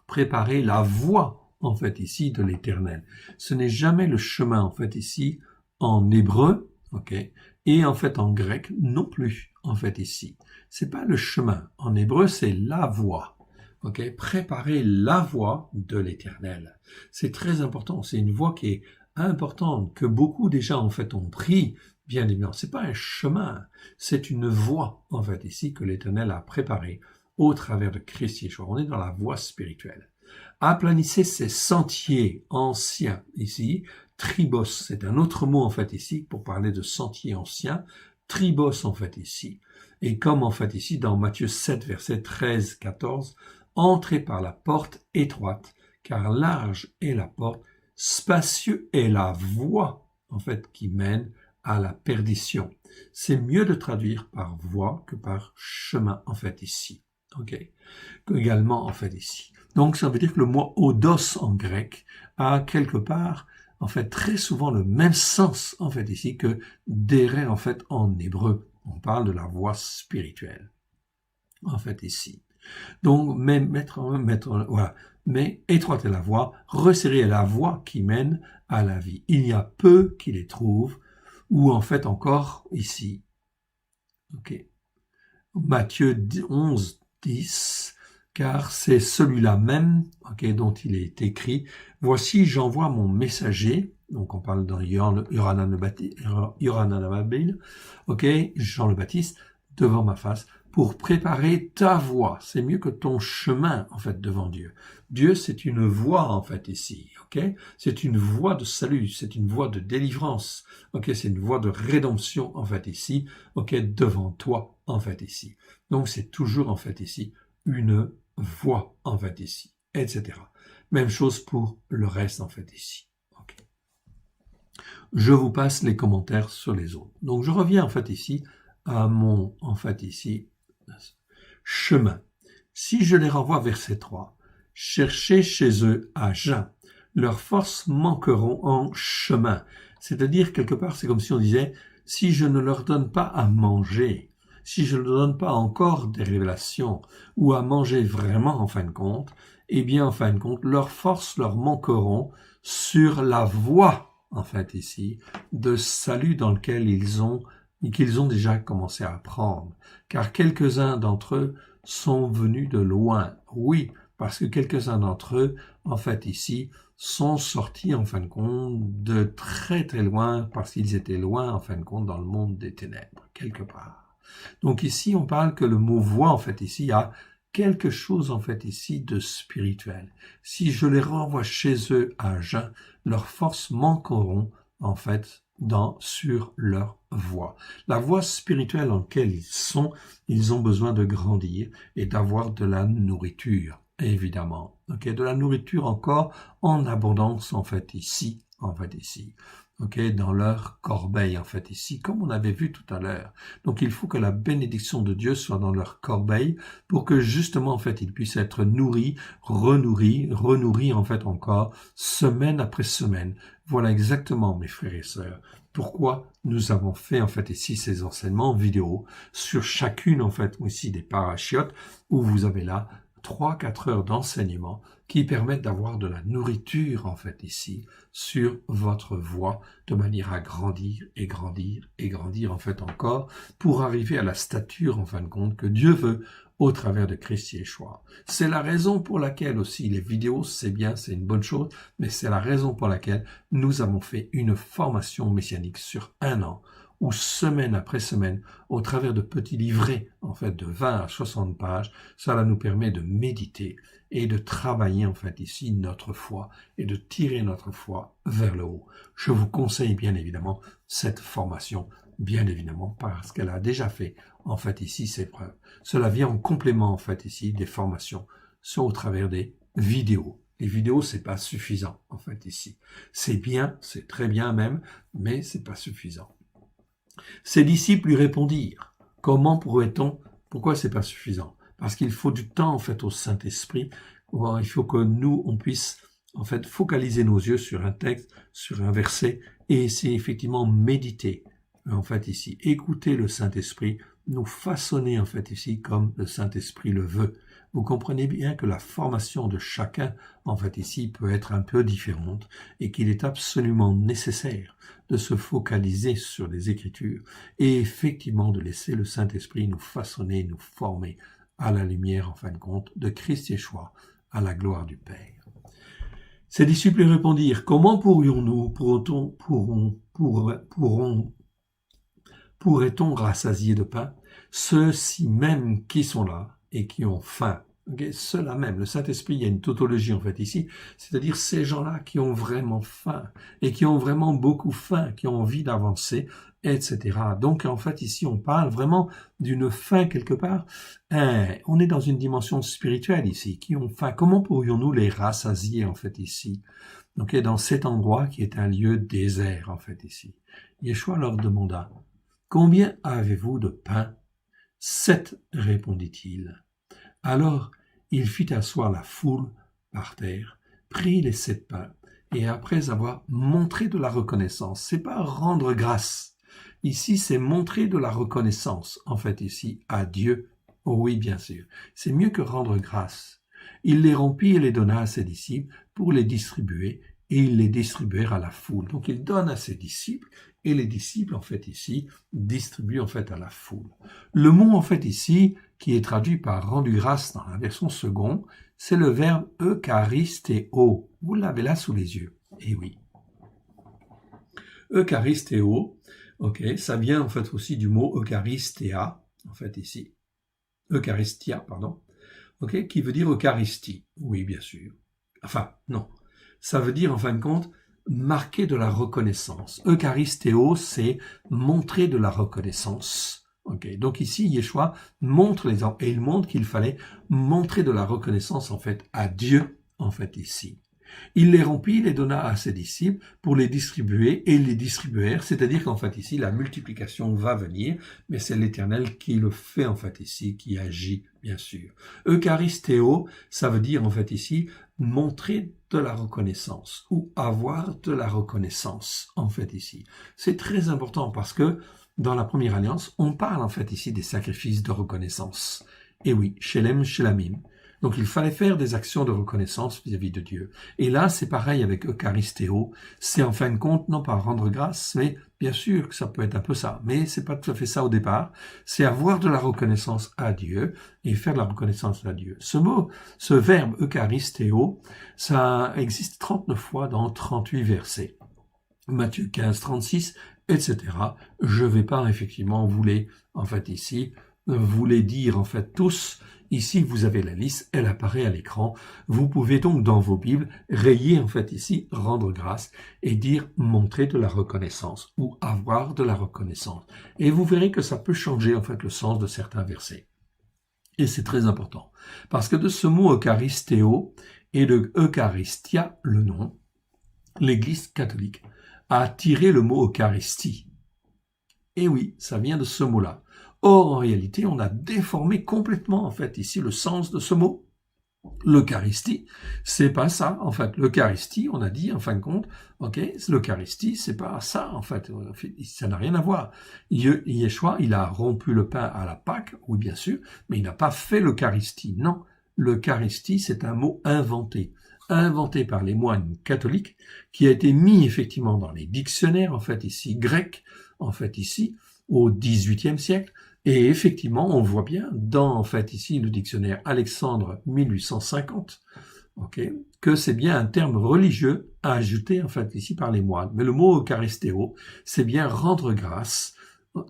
Speaker 1: Préparez la voie, en fait, ici, de l'Éternel. Ce n'est jamais le chemin, en fait, ici, en hébreu, ok, et en fait, en grec, non plus, en fait, ici. C'est pas le chemin. En hébreu, c'est la voie. Okay, préparer la voie de l'Éternel. C'est très important. C'est une voie qui est importante que beaucoup déjà en fait ont pris, bien évidemment. C'est pas un chemin, c'est une voie en fait ici que l'Éternel a préparée au travers de Christ Yeshua. On est dans la voie spirituelle. Aplanissez ces sentiers anciens ici. Tribos, c'est un autre mot en fait ici pour parler de sentiers anciens. Tribos en fait ici. Et comme en fait ici dans Matthieu 7 verset 13-14, entrez par la porte étroite, car large est la porte, spacieux est la voie en fait qui mène à la perdition. C'est mieux de traduire par voie que par chemin en fait ici. Ok. Également en fait ici. Donc ça veut dire que le mot odos en grec a quelque part en fait très souvent le même sens en fait ici que déré en fait en hébreu. On parle de la voie spirituelle en fait ici. Donc voilà. Mais étroite est la voie, resserrée est la voie qui mène à la vie. Il y a peu qui les trouvent, ou en fait encore ici. Ok. Matthieu 11, 10, car c'est celui-là même dont il est écrit. Voici, j'envoie mon messager. Donc on parle dans Yohanan le Baptiste, Jean le Baptiste, devant ma face, pour préparer ta voie. C'est mieux que ton chemin, en fait, devant Dieu. Dieu, c'est une voie, en fait, ici, c'est une voie de salut, c'est une voie de délivrance, c'est une voie de rédemption, en fait, ici, devant toi, en fait, ici. Donc, c'est toujours, en fait, ici, une voie, en fait, ici, etc. Même chose pour le reste, en fait, ici. Je vous passe les commentaires sur les autres. Donc, je reviens, en fait, ici, à mon, en fait, ici, chemin. Si je les renvoie verset 3, cherchez chez eux à jeun, leurs forces manqueront en chemin. C'est-à-dire, quelque part, c'est comme si on disait, si je ne leur donne pas à manger, si je ne leur donne pas encore des révélations, ou à manger vraiment en fin de compte, eh bien, en fin de compte, leurs forces leur manqueront sur la voie, en fait, ici, de salut dans lequel qu'ils ont déjà commencé à apprendre, car quelques-uns d'entre eux sont venus de loin. Oui, parce que quelques-uns d'entre eux, en fait, ici, sont sortis, en fin de compte, de très très loin, parce qu'ils étaient loin, en fin de compte, dans le monde des ténèbres, quelque part. Donc ici, on parle que le mot voie, en fait, ici, a quelque chose, en fait, ici, de spirituel. Si je les renvoie chez eux à jeun, leurs forces manqueront, en fait, sur leur voie. La voie spirituelle en laquelle ils ont besoin de grandir et d'avoir de la nourriture, évidemment. De la nourriture encore en abondance, en fait, ici, dans leur corbeille, en fait, ici, comme on avait vu tout à l'heure. Donc, il faut que la bénédiction de Dieu soit dans leur corbeille pour que, justement, en fait, ils puissent être nourris, renourris, en fait, encore, semaine après semaine. Voilà exactement, mes frères et sœurs, pourquoi nous avons fait, en fait, ici, ces enseignements vidéo sur chacune, en fait, ici, des parachiotes, où vous avez là 3-4 heures d'enseignement qui permettent d'avoir de la nourriture, en fait, ici, sur votre voie, de manière à grandir et grandir et grandir, en fait, encore, pour arriver à la stature, en fin de compte, que Dieu veut au travers de Christ Yeshua. C'est la raison pour laquelle aussi les vidéos, c'est bien, c'est une bonne chose, mais c'est la raison pour laquelle nous avons fait une formation messianique sur 1 an, où semaine après semaine, au travers de petits livrets, en fait, de 20 à 60 pages, cela nous permet de méditer et de travailler, en fait, ici, notre foi et de tirer notre foi vers le haut. Je vous conseille, bien évidemment, cette formation, bien évidemment, parce qu'elle a déjà fait, en fait, ici, ses preuves. Cela vient en complément, en fait, ici, des formations, au travers des vidéos. Les vidéos, c'est pas suffisant, en fait, ici. C'est bien, c'est très bien même, mais c'est pas suffisant. Ses disciples lui répondirent, pourquoi c'est pas suffisant? Parce qu'il faut du temps, en fait, au Saint-Esprit. Il faut que nous, on puisse, en fait, focaliser nos yeux sur un texte, sur un verset, et essayer effectivement méditer, en fait, ici. Écouter le Saint-Esprit, nous façonner, en fait, ici, comme le Saint-Esprit le veut. Vous comprenez bien que la formation de chacun, en fait, ici, peut être un peu différente et qu'il est absolument nécessaire de se focaliser sur les Écritures et effectivement de laisser le Saint-Esprit nous façonner, nous former à la lumière, en fin de compte, de Christ Yeshua, à la gloire du Père. Ses disciples lui répondirent, comment pourrait-on rassasier de pain ceux-ci même qui sont là et qui ont faim? Okay, ceux-là même, le Saint-Esprit, il y a une tautologie en fait ici, c'est-à-dire ces gens-là qui ont vraiment faim et qui ont vraiment beaucoup faim, qui ont envie d'avancer, etc. Donc en fait ici on parle vraiment d'une faim quelque part. On est dans une dimension spirituelle ici, qui ont faim. Comment pourrions-nous les rassasier en fait ici? Donc dans cet endroit qui est un lieu désert en fait ici. Yeshua leur demanda, combien avez-vous de pain? 7, répondit-il. Alors il fit asseoir la foule par terre, prit les 7 pains, et après avoir montré de la reconnaissance, c'est pas rendre grâce. Ici, c'est montrer de la reconnaissance, en fait, ici, à Dieu. Oh oui, bien sûr. C'est mieux que rendre grâce. Il les rompit et les donna à ses disciples pour les distribuer, et ils les distribuèrent à la foule. Donc, il donne à ses disciples, et les disciples, en fait, ici, distribuent, en fait, à la foule. Le mot, en fait, ici, qui est traduit par rendu grâce dans la version seconde, c'est le verbe eucharistéo. Vous l'avez là sous les yeux. Eh oui. Eucharistéo, ok, ça vient en fait aussi du mot eucharistia, en fait ici. Eucharistia, pardon. Ok, qui veut dire Eucharistie. Oui, bien sûr. Enfin, non. Ça veut dire, en fin de compte, marquer de la reconnaissance. Eucharistéo, c'est montrer de la reconnaissance. Okay. Donc ici, Yeshua montre les hommes, et il montre qu'il fallait montrer de la reconnaissance, en fait, à Dieu, en fait, ici. Il les rompit, les donna à ses disciples pour les distribuer, et ils les distribuèrent, c'est-à-dire qu'en fait ici, la multiplication va venir, mais c'est l'Éternel qui le fait en fait ici, qui agit, bien sûr. Eucharistéo, ça veut dire en fait ici, montrer de la reconnaissance, ou avoir de la reconnaissance, en fait ici. C'est très important parce que dans la première alliance, on parle en fait ici des sacrifices de reconnaissance. Et oui, Shelem, Shelamim. Donc il fallait faire des actions de reconnaissance vis-à-vis de Dieu. Et là, c'est pareil avec Eucharistéo. C'est en fin de compte, non pas rendre grâce, mais bien sûr que ça peut être un peu ça. Mais c'est pas tout à fait ça au départ. C'est avoir de la reconnaissance à Dieu et faire de la reconnaissance à Dieu. Ce mot, ce verbe Eucharistéo, ça existe 39 fois dans 38 versets. Matthieu 15, 36, etc. Je vais pas effectivement vous les, en fait ici, vous les dire en fait tous. Ici, vous avez la liste, elle apparaît à l'écran. Vous pouvez donc dans vos Bibles rayer en fait ici, rendre grâce et dire montrer de la reconnaissance ou avoir de la reconnaissance. Et vous verrez que ça peut changer en fait le sens de certains versets. Et c'est très important parce que de ce mot Eucharistéo et de Eucharistia, le nom, l'Église catholique a tiré le mot Eucharistie. Et oui, ça vient de ce mot-là. Or, en réalité, on a déformé complètement, en fait, ici, le sens de ce mot. L'Eucharistie, c'est pas ça, en fait. L'Eucharistie, on a dit, en fin de compte, ok, l'Eucharistie, c'est pas ça, en fait. Ça n'a rien à voir. Yeshua, il a rompu le pain à la Pâque, oui, bien sûr, mais il n'a pas fait l'Eucharistie. Non. L'Eucharistie, c'est un mot inventé par les moines catholiques, qui a été mis effectivement dans les dictionnaires, en fait, ici, grecs, en fait, ici, au XVIIIe siècle. Et effectivement, on voit bien dans, en fait, ici, le dictionnaire Alexandre 1850, okay, que c'est bien un terme religieux ajouté, en fait, ici, par les moines. Mais le mot Eucharistéo, c'est bien rendre grâce.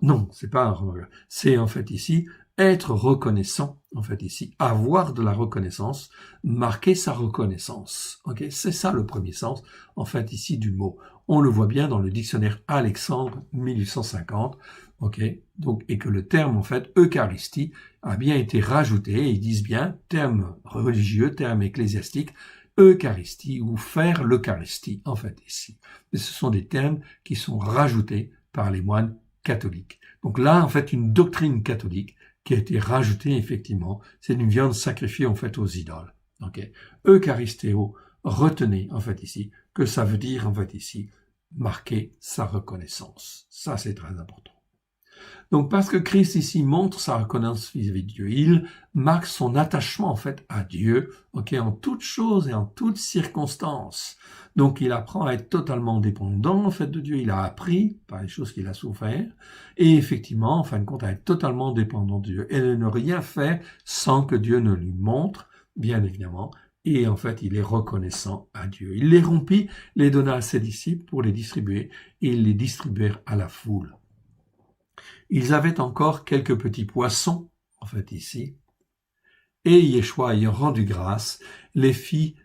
Speaker 1: Non, c'est pas rendre grâce. C'est, en fait, ici, être reconnaissant, en fait, ici, avoir de la reconnaissance, marquer sa reconnaissance. Okay, c'est ça le premier sens, en fait, ici, du mot. On le voit bien dans le dictionnaire Alexandre 1850, okay, donc, et que le terme, en fait, Eucharistie, a bien été rajouté, et ils disent bien, terme religieux, terme ecclésiastique, Eucharistie, ou faire l'Eucharistie, en fait, ici. Mais ce sont des termes qui sont rajoutés par les moines catholiques. Donc là, en fait, une doctrine catholique qui a été rajoutée, effectivement, c'est une viande sacrifiée, en fait, aux idoles. Okay. Eucharistéo, retenez, en fait, ici, que ça veut dire, en fait, ici, marquer sa reconnaissance. Ça, c'est très important. Donc, parce que Christ ici montre sa reconnaissance vis-à-vis de Dieu, il marque son attachement en fait à Dieu, ok, en toutes choses et en toutes circonstances. Donc, il apprend à être totalement dépendant en fait de Dieu. Il a appris par les choses qu'il a souffert, et effectivement, en fin de compte, à être totalement dépendant de Dieu et de ne rien faire sans que Dieu ne lui montre, bien évidemment, et en fait, il est reconnaissant à Dieu. Il les rompit, les donna à ses disciples pour les distribuer, et ils les distribuèrent à la foule. Ils avaient encore quelques petits poissons, en fait, ici, et Yeshua ayant rendu grâce, les fit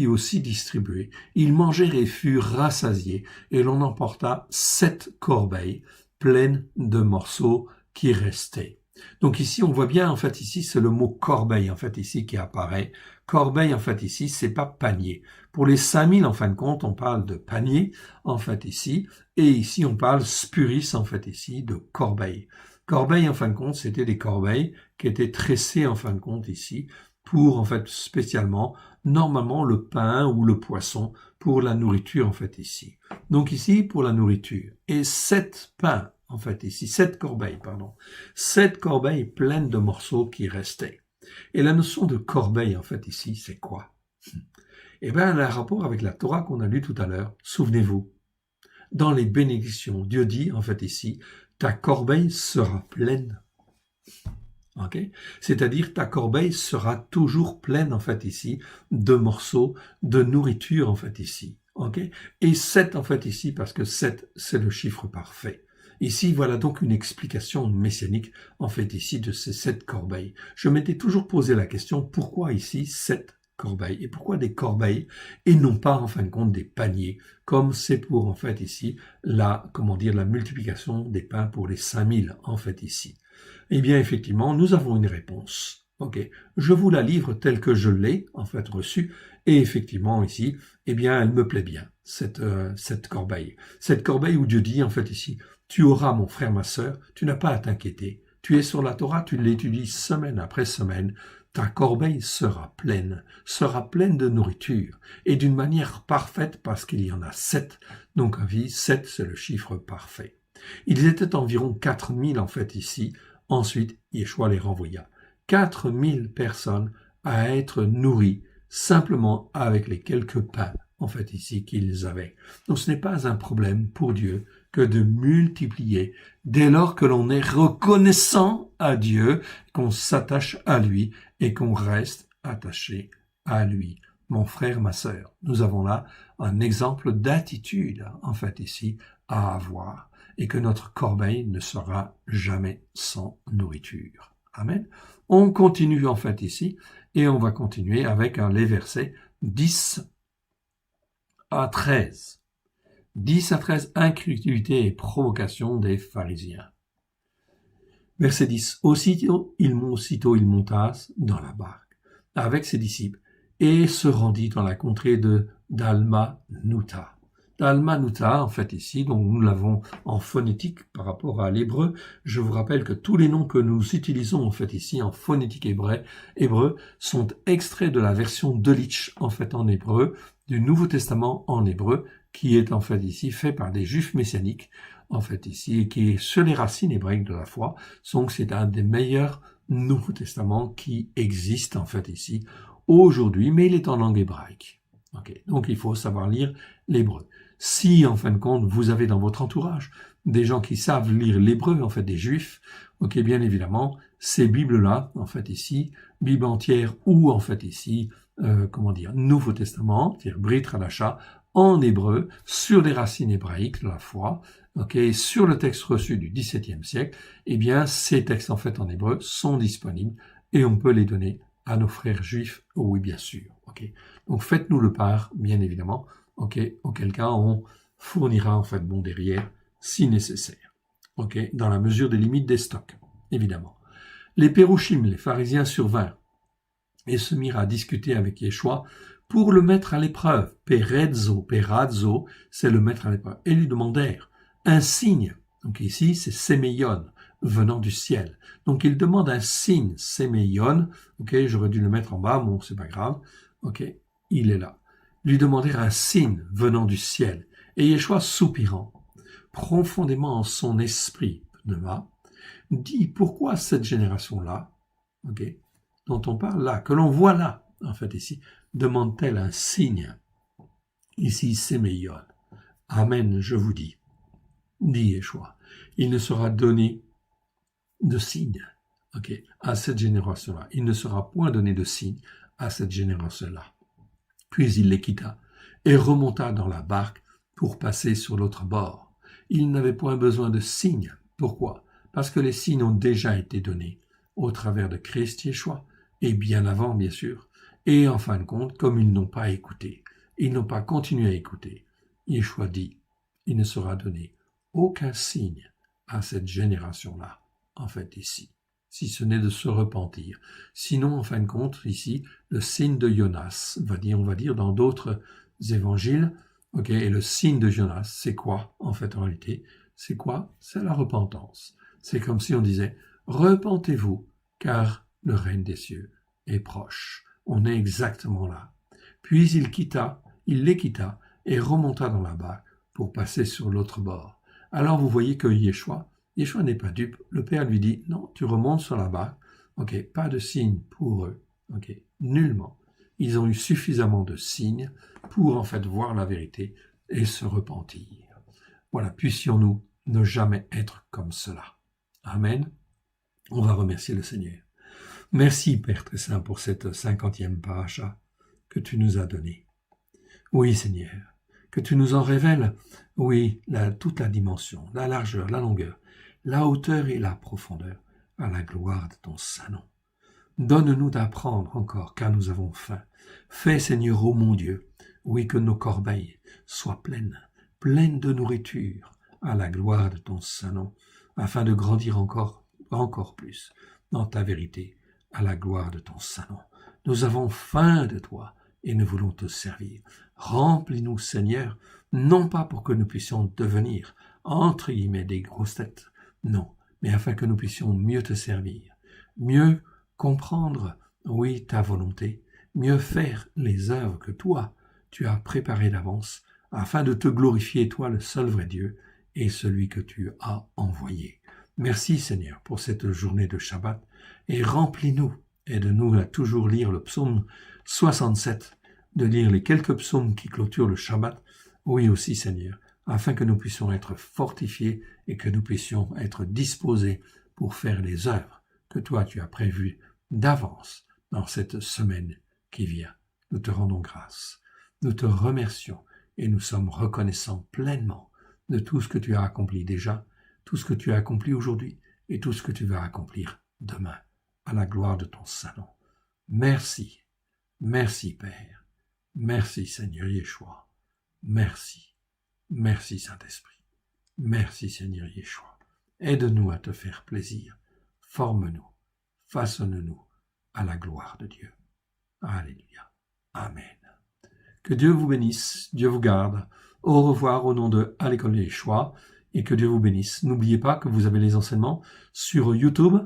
Speaker 1: aussi distribuer. Ils mangèrent et furent rassasiés, et l'on emporta 7 corbeilles pleines de morceaux qui restaient. Donc ici, on voit bien, en fait, ici, c'est le mot corbeille, en fait, ici, qui apparaît. Corbeille, en fait, ici, c'est pas panier. Pour les 5000, en fin de compte, on parle de panier, en fait, ici, et ici, on parle spuris, en fait, ici, de corbeille. Corbeille, en fin de compte, c'était des corbeilles qui étaient tressées, en fin de compte, ici, pour, en fait, spécialement, normalement, le pain ou le poisson, pour la nourriture, en fait, ici. Donc ici, pour la nourriture. Et 7 pains, en fait, ici, 7 corbeilles, pardon. 7 corbeilles pleines de morceaux qui restaient. Et la notion de corbeille, en fait, ici, c'est quoi? Eh bien, elle a un rapport avec la Torah qu'on a lue tout à l'heure. Souvenez-vous, dans les bénédictions, Dieu dit, en fait, ici, ta corbeille sera pleine. Okay? C'est-à-dire, ta corbeille sera toujours pleine, en fait, ici, de morceaux de nourriture, en fait, ici. Okay? Et 7, en fait, ici, parce que 7, c'est le chiffre parfait. Ici, voilà donc une explication messianique, en fait, ici, de ces 7 corbeilles. Je m'étais toujours posé la question, pourquoi ici 7 corbeilles? Et pourquoi des corbeilles et non pas, en fin de compte, des paniers, comme c'est pour, en fait, ici, la multiplication des pains pour les 5000, en fait, ici? Eh bien, effectivement, nous avons une réponse. Ok, je vous la livre telle que je l'ai, en fait, reçue, et effectivement, ici, eh bien, elle me plaît bien, cette corbeille. Cette corbeille où Dieu dit, en fait, ici, tu auras, mon frère, ma sœur, tu n'as pas à t'inquiéter. Tu es sur la Torah, tu l'étudies semaine après semaine. Ta corbeille sera pleine de nourriture, et d'une manière parfaite parce qu'il y en a 7. Donc, à vie, 7, c'est le chiffre parfait. Ils étaient environ 4000, en fait, ici. Ensuite, Yeshua les renvoya. 4000 personnes à être nourries simplement avec les quelques pains, en fait, ici, qu'ils avaient. Donc, ce n'est pas un problème pour Dieu que de multiplier dès lors que l'on est reconnaissant à Dieu, qu'on s'attache à lui et qu'on reste attaché à lui. Mon frère, ma sœur, nous avons là un exemple d'attitude, en fait, ici, à avoir, et que notre corbeille ne sera jamais sans nourriture. Amen. On continue, en fait, ici, et on va continuer avec les versets 10 à 13. 10 à 13, incrédulité et provocation des pharisiens. Verset 10. Aussitôt il monta dans la barque avec ses disciples et se rendit dans la contrée de Dalmanuta. Dalmanuta, en fait, ici, donc nous l'avons en phonétique par rapport à l'hébreu. Je vous rappelle que tous les noms que nous utilisons, en fait, ici, en phonétique hébreu, sont extraits de la version Delitzsch, en fait, en hébreu, du Nouveau Testament en hébreu, qui est, en fait, ici, fait par des juifs messianiques, en fait, ici, et qui est sur les racines hébraïques de la foi. Donc, c'est un des meilleurs Nouveaux Testaments qui existent, en fait, ici, aujourd'hui, mais il est en langue hébraïque. Okay. Donc, il faut savoir lire l'hébreu. Si, en fin de compte, vous avez dans votre entourage des gens qui savent lire l'hébreu, en fait, des juifs, ok, bien évidemment, ces Bibles-là, en fait, ici, Bible entière ou, en fait, ici, Nouveau Testament, c'est-à-dire Brit Hadasha, en hébreu, sur les racines hébraïques de la foi, ok, sur le texte reçu du XVIIe siècle, eh bien, ces textes, en fait, en hébreu, sont disponibles et on peut les donner à nos frères juifs, oui, bien sûr, ok. Donc, faites-nous le part, bien évidemment, ok, auquel cas, on fournira, en fait, bon derrière, si nécessaire, ok, dans la mesure des limites des stocks, évidemment. Les pérouchim, les pharisiens survinrent et se mirent à discuter avec Yeshua pour le mettre à l'épreuve. Perazzo, c'est le mettre à l'épreuve. Et lui demandèrent un signe. Donc ici, c'est séméion, venant du ciel. Donc il demande un signe, séméion. Ok, j'aurais dû le mettre en bas, bon, c'est pas grave. Ok, il est là. Lui demandèrent un signe venant du ciel. Et Yeshua, soupirant, profondément en son esprit, pneuma, dit pourquoi cette génération-là, ok, dont on parle là, que l'on voit là, en fait ici, demande-t-elle un signe? Ici, séméion. Amen, je vous dis, dit Yeshua, il ne sera donné de signe, ok, à cette génération-là. Il ne sera point donné de signe à cette génération-là. Puis il les quitta et remonta dans la barque pour passer sur l'autre bord. Il n'avait point besoin de signes. Pourquoi? Parce que les signes ont déjà été donnés au travers de Christ Yeshua, et bien avant, bien sûr. Et en fin de compte, comme ils n'ont pas écouté, ils n'ont pas continué à écouter, Yeshua dit, il ne sera donné aucun signe à cette génération-là, en fait, ici, si ce n'est de se repentir. Sinon, en fin de compte, ici, le signe de Jonas, on va dire dans d'autres évangiles, ok, et le signe de Jonas, c'est quoi, en fait, en réalité? C'est quoi? C'est la repentance. C'est comme si on disait, repentez-vous, car le règne des cieux est proche. On est exactement là. Puis il les quitta et remonta dans la barque pour passer sur l'autre bord. Alors vous voyez que Yeshua n'est pas dupe. Le Père lui dit, non, tu remontes sur la barque. Ok, pas de signe pour eux. Ok, nullement. Ils ont eu suffisamment de signes pour en fait voir la vérité et se repentir. Voilà, puissions-nous ne jamais être comme cela. Amen. On va remercier le Seigneur. Merci, Père très saint, pour cette 50e paracha que tu nous as donnée. Oui, Seigneur, que tu nous en révèles, oui, toute la dimension, la largeur, la longueur, la hauteur et la profondeur, à la gloire de ton saint nom. Donne-nous d'apprendre encore, car nous avons faim. Fais, Seigneur, ô mon Dieu, oui, que nos corbeilles soient pleines de nourriture, à la gloire de ton saint nom, afin de grandir encore plus dans ta vérité, à la gloire de ton saint nom. Nous avons faim de toi et nous voulons te servir. Remplis-nous, Seigneur, non pas pour que nous puissions devenir, entre guillemets, des grosses têtes, non, mais afin que nous puissions mieux te servir, mieux comprendre, oui, ta volonté, mieux faire les œuvres que toi, tu as préparées d'avance, afin de te glorifier, toi, le seul vrai Dieu, et celui que tu as envoyé. Merci, Seigneur, pour cette journée de Shabbat, et remplis-nous, aide-nous à toujours lire le psaume 67, de lire les quelques psaumes qui clôturent le Shabbat, oui aussi, Seigneur, afin que nous puissions être fortifiés et que nous puissions être disposés pour faire les œuvres que toi tu as prévues d'avance dans cette semaine qui vient. Nous te rendons grâce, nous te remercions et nous sommes reconnaissants pleinement de tout ce que tu as accompli déjà, tout ce que tu as accompli aujourd'hui et tout ce que tu vas accomplir demain, à la gloire de ton saint nom. Merci, merci Père, merci Seigneur Yeshua, merci, merci Saint-Esprit, merci Seigneur Yeshua. Aide-nous à te faire plaisir, forme-nous, façonne-nous à la gloire de Dieu. Alléluia. Amen. Que Dieu vous bénisse, Dieu vous garde. Au revoir au nom de À l'école de Yeshua et que Dieu vous bénisse. N'oubliez pas que vous avez les enseignements sur YouTube,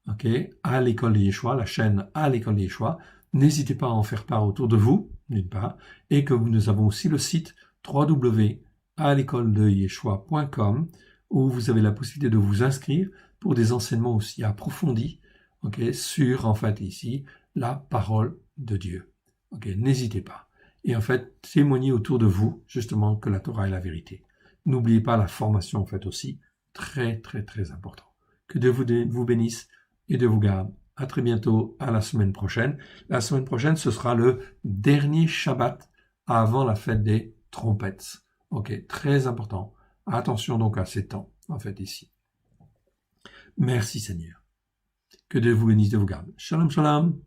Speaker 1: ok, À l'école de Yeshua, la chaîne À l'école de Yeshua. N'hésitez pas à en faire part autour de vous, d'une part, et que nous avons aussi le site www.alécoledeyeshua.com où vous avez la possibilité de vous inscrire pour des enseignements aussi approfondis, ok, sur, en fait, ici, la parole de Dieu. Ok, n'hésitez pas. Et en fait, témoignez autour de vous, justement, que la Torah est la vérité. N'oubliez pas la formation, en fait, aussi, très, très, très important. Que Dieu vous bénisse et Dieu vous garde. À très bientôt, à la semaine prochaine. La semaine prochaine, ce sera le dernier Shabbat avant la fête des trompettes. Ok, très important. Attention donc à ces temps, en fait, ici. Merci Seigneur. Que Dieu vous bénisse, Dieu vous garde. Shalom, shalom.